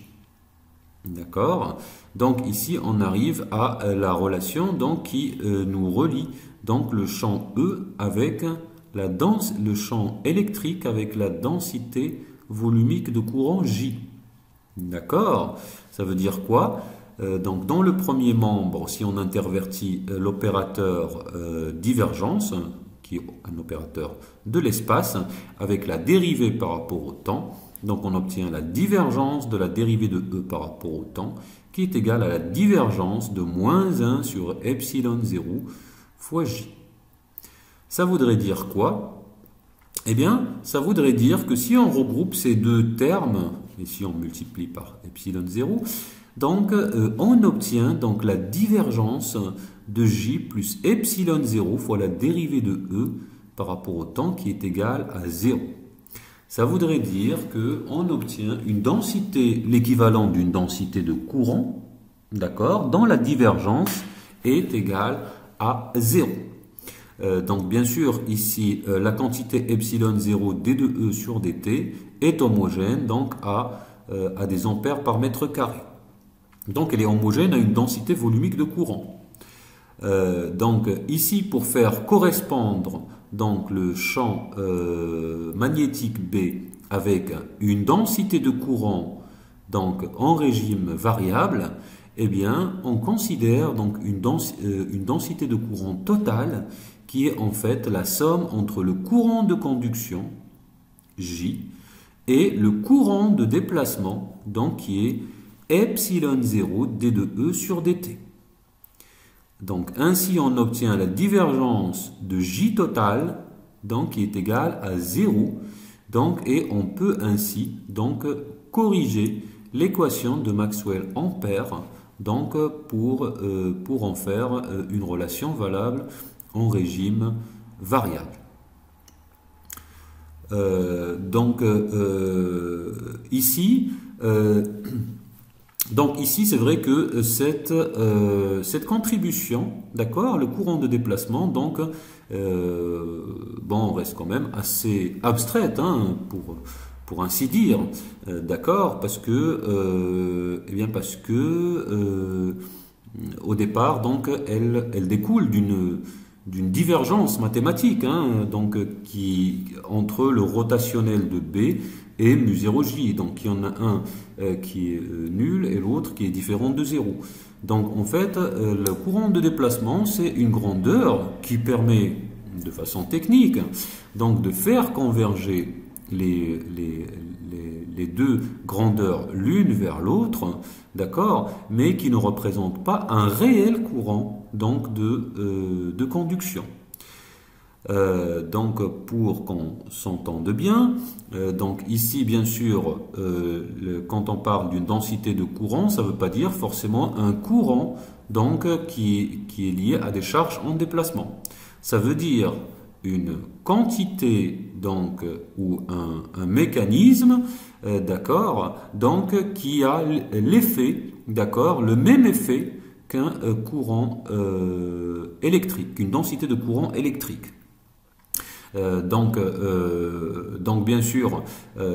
D'accord? Donc ici, on arrive à la relation donc, qui nous relie donc, le champ E avec le champ électrique avec la densité volumique de courant J. D'accord? Ça veut dire quoi? Donc dans le premier membre, si on intervertit l'opérateur divergence, qui est un opérateur de l'espace, avec la dérivée par rapport au temps, donc on obtient la divergence de la dérivée de E par rapport au temps, qui est égale à la divergence de moins 1 sur epsilon 0 fois J. Ça voudrait dire quoi? Eh bien, ça voudrait dire que si on regroupe ces deux termes, et si on multiplie par epsilon 0, donc on obtient donc la divergence de J plus epsilon 0 fois la dérivée de E par rapport au temps qui est égale à 0. Ça voudrait dire qu'on obtient une densité, l'équivalent d'une densité de courant, d'accord, dont la divergence est égale à 0. Donc bien sûr, ici, la quantité epsilon 0 d de E sur dt est homogène donc à des ampères par mètre carré. Donc elle est homogène à une densité volumique de courant. Donc ici, pour faire correspondre donc, le champ magnétique B avec une densité de courant donc, en régime variable, eh bien, on considère donc, une densité de courant totale qui est en fait la somme entre le courant de conduction, J, et le courant de déplacement, donc qui est epsilon 0 d de E sur dt. Donc ainsi on obtient la divergence de J total, donc qui est égale à 0, donc, et on peut ainsi donc corriger l'équation de Maxwell-Ampère donc pour en faire une relation valable en régime variable. Ici, c'est vrai que cette contribution, d'accord, le courant de déplacement, donc, bon, reste quand même assez abstraite hein, pour ainsi dire, d'accord, parce que, au départ, donc, elle découle d'une divergence mathématique, hein, donc, entre le rotationnel de B et mu0j. Donc il y en a un qui est nul et l'autre qui est différent de 0. Donc en fait, le courant de déplacement, c'est une grandeur qui permet, de façon technique, donc de faire converger les deux grandeurs l'une vers l'autre, d'accord, mais qui ne représente pas un réel courant donc de conduction. Donc pour qu'on s'entende bien, donc ici bien sûr quand on parle d'une densité de courant, ça ne veut pas dire forcément un courant donc qui est lié à des charges en déplacement. Ça veut dire une quantité donc ou un mécanisme d'accord, donc qui a l'effet, d'accord, le même effet qu'un courant électrique, qu'une densité de courant électrique. Donc bien sûr,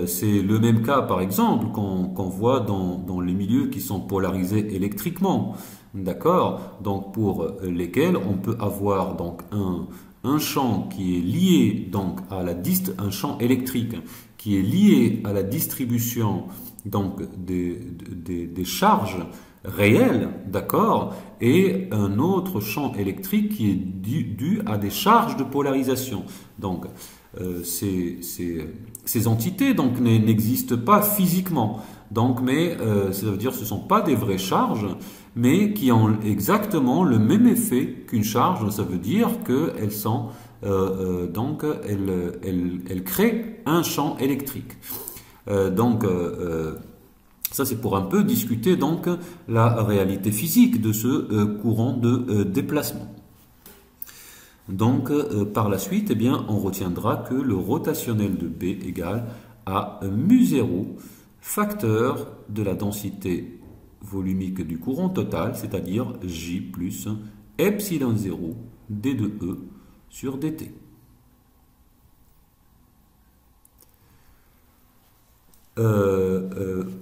c'est le même cas par exemple qu'on voit dans les milieux qui sont polarisés électriquement, d'accord, donc pour lesquels on peut avoir donc un champ qui est lié donc à un champ électrique qui est lié à la distribution donc des charges réel, d'accord, et un autre champ électrique qui est dû à des charges de polarisation. Donc, ces entités donc n'existent pas physiquement. Donc, mais ça veut dire que ce ne sont pas des vraies charges, mais qui ont exactement le même effet qu'une charge. Ça veut dire qu'elles sont donc elles créent un champ électrique. Ça, c'est pour un peu discuter donc la réalité physique de ce courant de déplacement. Donc, par la suite, eh bien, on retiendra que le rotationnel de B égale à mu0, facteur de la densité volumique du courant total, c'est-à-dire J plus epsilon 0 d de E sur dt.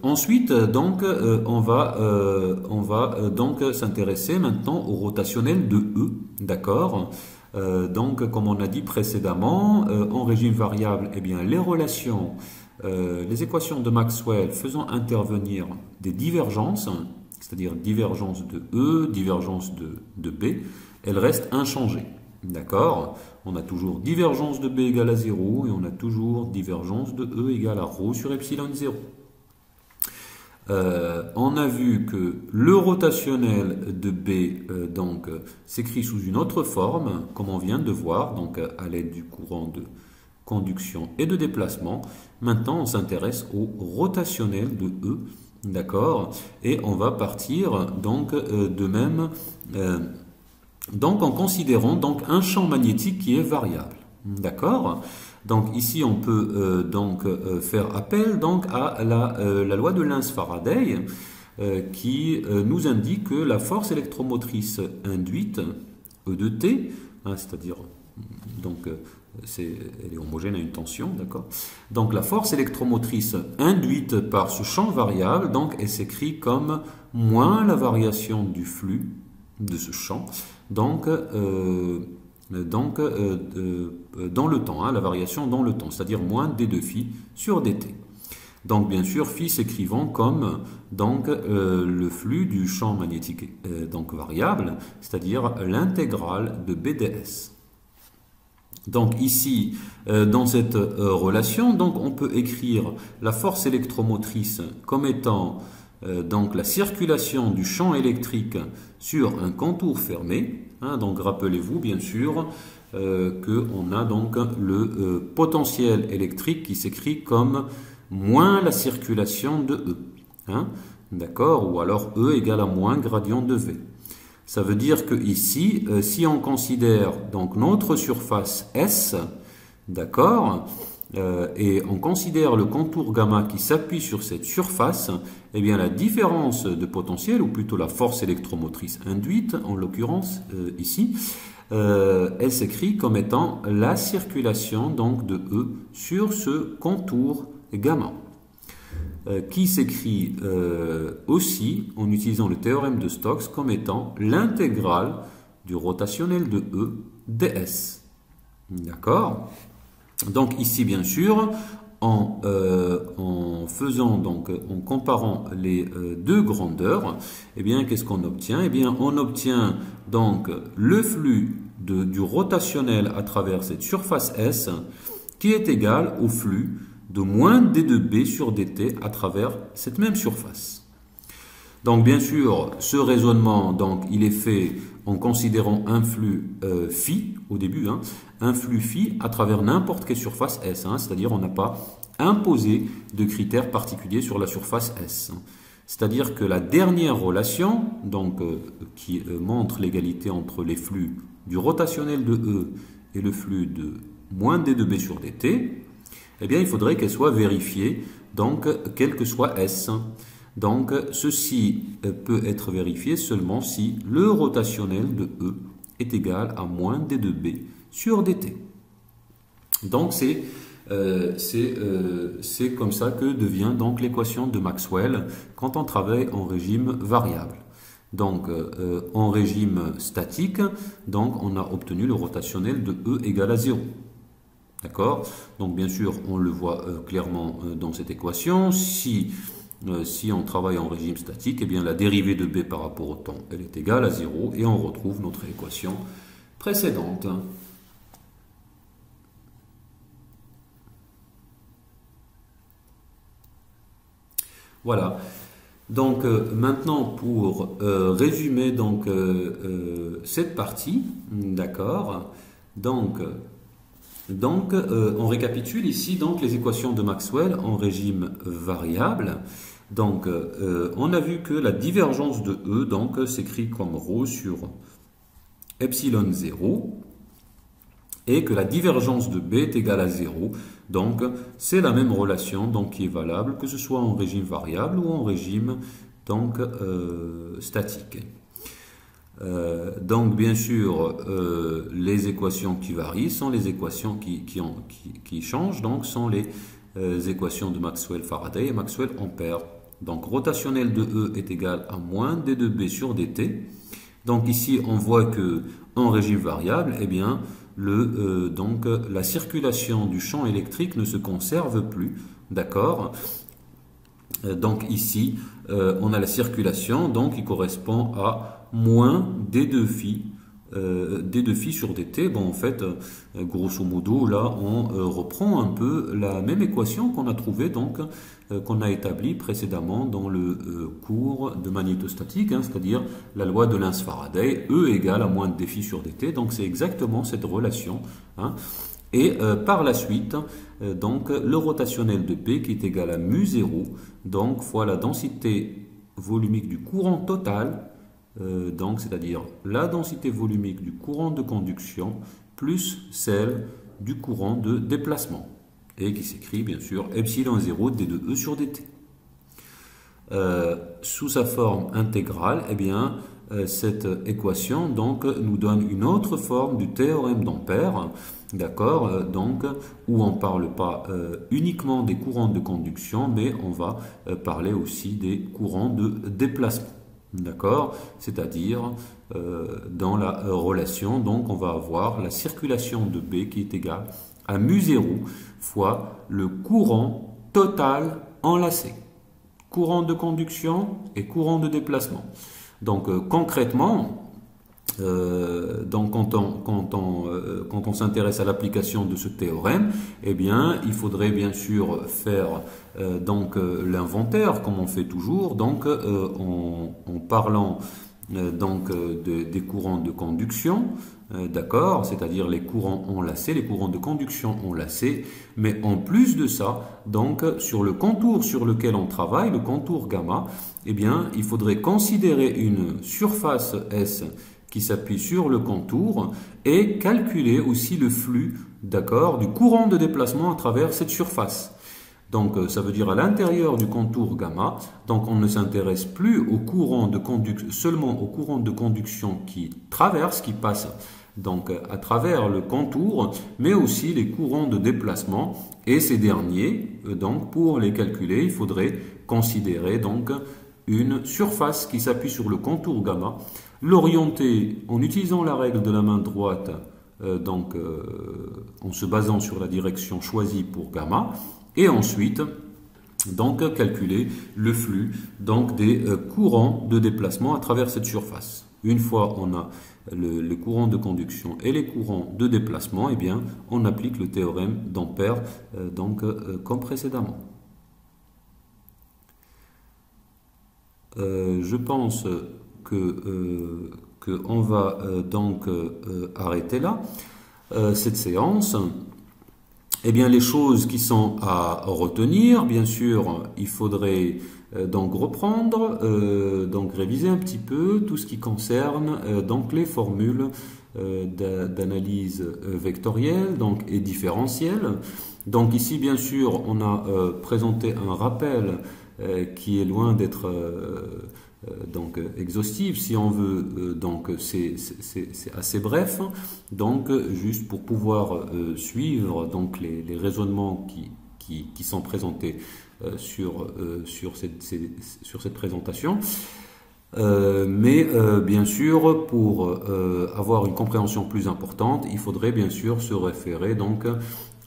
Ensuite, donc, on va donc s'intéresser maintenant au rotationnel de E, d'accord. Donc, comme on a dit précédemment, en régime variable, eh bien, les relations, les équations de Maxwell faisant intervenir des divergences, c'est-à-dire divergence de E, divergence de B, elles restent inchangées. D'accord? On a toujours divergence de B égale à 0 et on a toujours divergence de E égale à ρ sur epsilon 0. On a vu que le rotationnel de B donc s'écrit sous une autre forme, comme on vient de voir, donc à l'aide du courant de conduction et de déplacement. Maintenant, on s'intéresse au rotationnel de E, d'accord? Et on va partir donc de même. Donc en considérant donc un champ magnétique qui est variable, d'accord. Donc ici on peut faire appel donc à la loi de Lenz-Faraday qui nous indique que la force électromotrice induite E de T, hein, c'est-à-dire donc elle est homogène à une tension, d'accord. Donc la force électromotrice induite par ce champ variable, donc elle s'écrit comme moins la variation du flux de ce champ. Donc dans le temps, hein, la variation dans le temps, c'est-à-dire moins d de phi sur dt. Donc bien sûr, phi s'écrivant comme donc le flux du champ magnétique donc variable, c'est-à-dire l'intégrale de BDS. Donc ici, dans cette relation, donc on peut écrire la force électromotrice comme étant donc la circulation du champ électrique sur un contour fermé, hein, donc rappelez-vous bien sûr qu'on a donc le potentiel électrique qui s'écrit comme moins la circulation de E, hein, d'accord, ou alors E égale à moins gradient de V. Ça veut dire que ici, si on considère donc notre surface S, d'accord, et on considère le contour gamma qui s'appuie sur cette surface, eh bien la différence de potentiel, ou plutôt la force électromotrice induite, en l'occurrence ici, elle s'écrit comme étant la circulation donc de E sur ce contour gamma, qui s'écrit aussi en utilisant le théorème de Stokes comme étant l'intégrale du rotationnel de E ds. D'accord? Donc ici, bien sûr, en comparant les deux grandeurs, eh bien, qu'est-ce qu'on obtient? Eh bien, on obtient donc le flux du rotationnel à travers cette surface S qui est égal au flux de moins d2b sur dt à travers cette même surface. Donc, bien sûr, ce raisonnement, donc, il est fait en considérant un flux phi au début, hein, un flux phi à travers n'importe quelle surface S, hein, c'est-à-dire on n'a pas imposé de critères particuliers sur la surface S. C'est-à-dire que la dernière relation, donc, qui montre l'égalité entre les flux du rotationnel de E et le flux de moins d2b sur dt, eh bien, il faudrait qu'elle soit vérifiée, donc, quel que soit S. Donc, ceci peut être vérifié seulement si le rotationnel de E est égal à moins d2b sur dt. Donc, c'est comme ça que devient donc l'équation de Maxwell quand on travaille en régime variable. Donc, en régime statique, donc, on a obtenu le rotationnel de E égal à 0. D'accord? Donc, bien sûr, on le voit clairement dans cette équation. Si on travaille en régime statique, eh bien, la dérivée de B par rapport au temps, elle est égale à 0 et on retrouve notre équation précédente. Voilà. Donc, maintenant, pour résumer donc, cette partie, d'accord, donc, on récapitule ici donc, les équations de Maxwell en régime variable. Donc, on a vu que la divergence de E s'écrit comme ρ sur epsilon 0 et que la divergence de B est égale à 0. Donc, c'est la même relation donc, qui est valable que ce soit en régime variable ou en régime donc, statique. Donc, bien sûr, les équations qui varient sont les équations qui changent, donc sont les équations de Maxwell-Faraday et Maxwell-Ampère. Donc, rotationnel de E est égal à moins d2b sur dt. Donc, ici, on voit que en régime variable, eh bien, la circulation du champ électrique ne se conserve plus, d'accord? Donc, ici, on a la circulation donc, qui correspond à moins d2 phi sur dt. Bon, en fait, grosso modo, là, on reprend un peu la même équation qu'on a trouvée, donc, qu'on a établie précédemment dans le cours de magnétostatique, hein, c'est-à-dire la loi de Lenz-Faraday, E égale à moins d phi sur dt. Donc, c'est exactement cette relation. Hein. Et par la suite, donc, le rotationnel de P qui est égal à mu0, donc, fois la densité volumique du courant total, donc c'est-à-dire la densité volumique du courant de conduction plus celle du courant de déplacement et qui s'écrit bien sûr epsilon 0 d de E sur dt. Sous sa forme intégrale, eh bien, cette équation donc, nous donne une autre forme du théorème d'Ampère, d'accord, donc, où on ne parle pas uniquement des courants de conduction, mais on va parler aussi des courants de déplacement. D'accord? C'est-à-dire, dans la relation, donc, on va avoir la circulation de B qui est égale à mu0 fois le courant total enlacé. Courant de conduction et courant de déplacement. Donc, concrètement, donc quand on s'intéresse à l'application de ce théorème, eh bien, il faudrait bien sûr faire donc l'inventaire, comme on fait toujours, donc en parlant donc des courants de conduction, d'accord, c'est-à-dire les courants enlacés, les courants de conduction enlacés, mais en plus de ça, donc sur le contour sur lequel on travaille, le contour gamma, eh bien, il faudrait considérer une surface S qui s'appuie sur le contour et calculer aussi le flux, d'accord, du courant de déplacement à travers cette surface. Donc, ça veut dire à l'intérieur du contour gamma, donc on ne s'intéresse plus au courant de conduction, seulement au courant de conduction qui traverse, qui passe donc à travers le contour, mais aussi les courants de déplacement. Et ces derniers, donc pour les calculer, il faudrait considérer donc une surface qui s'appuie sur le contour gamma, l'orienter en utilisant la règle de la main droite, en se basant sur la direction choisie pour gamma, et ensuite donc calculer le flux donc des courants de déplacement à travers cette surface. Une fois on a le courant de conduction et les courants de déplacement, eh bien on applique le théorème d'Ampère comme précédemment. Je pense que on va arrêter là cette séance. Eh bien, les choses qui sont à retenir, bien sûr, il faudrait donc reprendre, donc réviser un petit peu tout ce qui concerne donc les formules d'analyse vectorielle donc, et différentielle. Donc ici, bien sûr, on a présenté un rappel qui est loin d'être exhaustif, si on veut, donc c'est assez bref, donc juste pour pouvoir suivre donc les raisonnements qui sont présentés sur cette présentation. Mais bien sûr, pour avoir une compréhension plus importante, il faudrait bien sûr se référer donc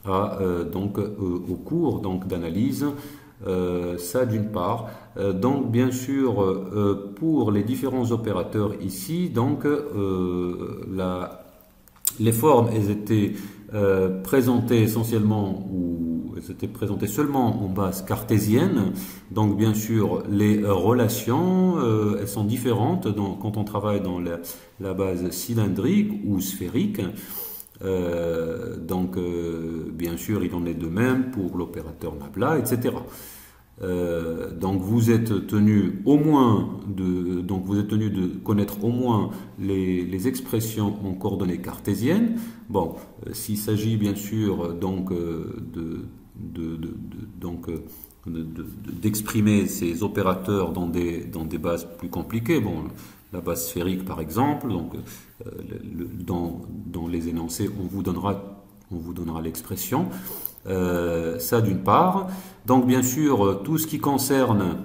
au cours donc d'analyse. Ça d'une part. Donc bien sûr pour les différents opérateurs ici, donc les formes elles étaient présentées essentiellement ou elles étaient présentées seulement en base cartésienne. Donc bien sûr les relations elles sont différentes quand on travaille dans la base cylindrique ou sphérique. Bien sûr, il en est de même pour l'opérateur nabla, etc. Donc vous êtes tenu de connaître au moins les expressions en coordonnées cartésiennes. Bon, s'il s'agit bien sûr d'exprimer ces opérateurs dans des bases plus compliquées. Bon, la base sphérique par exemple, donc dans les énoncés on vous donnera l'expression, ça d'une part. Donc bien sûr tout ce qui concerne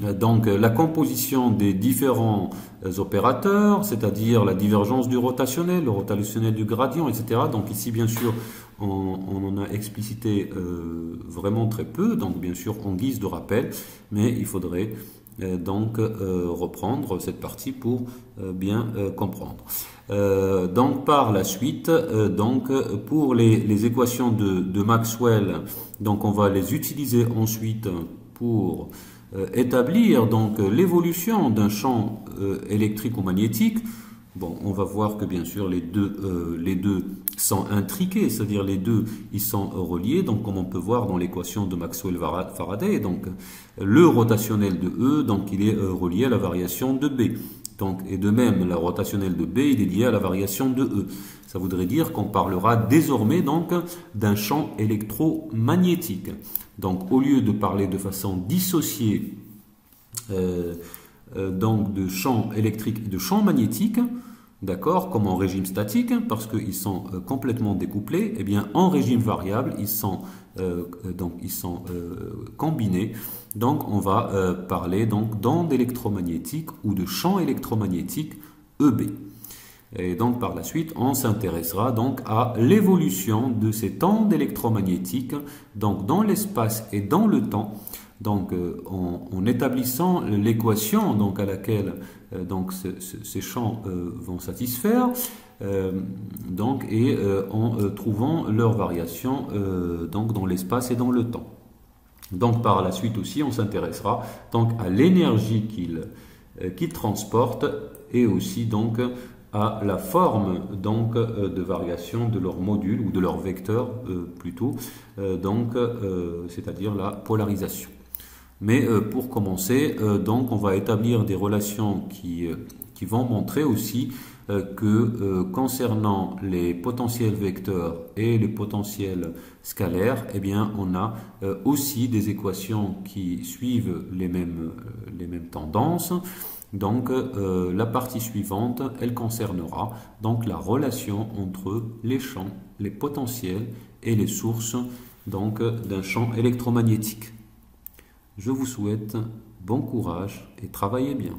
la composition des différents opérateurs, c'est-à-dire la divergence du rotationnel, le rotationnel du gradient, etc. Donc ici bien sûr on en a explicité vraiment très peu, donc bien sûr en guise de rappel, mais il faudrait reprendre cette partie pour bien comprendre. Donc par la suite, pour les équations de Maxwell, donc on va les utiliser ensuite pour établir donc l'évolution d'un champ électrique ou magnétique. Bon, on va voir que bien sûr les deux sont intriqués, c'est-à-dire les deux ils sont reliés. Donc comme on peut voir dans l'équation de Maxwell-Faraday, donc le rotationnel de E, donc il est relié à la variation de B. Donc, et de même, la rotationnelle de B, il est lié à la variation de E. Ça voudrait dire qu'on parlera désormais donc d'un champ électromagnétique. Donc, au lieu de parler de façon dissociée de champ électrique et de champ magnétique, d'accord, comme en régime statique, parce qu'ils sont complètement découplés, eh bien, en régime variable, ils sont combinés. Donc, on va parler d'onde électromagnétique ou de champ électromagnétique EB. Et donc, par la suite, on s'intéressera donc à l'évolution de cette onde électromagnétique donc dans l'espace et dans le temps. Donc, en établissant l'équation donc à laquelle ces champs vont satisfaire, en trouvant leur variation dans l'espace et dans le temps. Donc par la suite aussi, on s'intéressera donc à l'énergie qu'ils transportent et aussi donc à la forme de variation de leur module ou de leur vecteur plutôt, c'est-à-dire la polarisation. Mais pour commencer, on va établir des relations qui qui vont montrer aussi concernant les potentiels vecteurs et les potentiels scalaires, eh bien, on a aussi des équations qui suivent les mêmes tendances. Donc, la partie suivante, elle concernera donc la relation entre les champs, les potentiels et les sources donc d'un champ électromagnétique. Je vous souhaite bon courage et travaillez bien.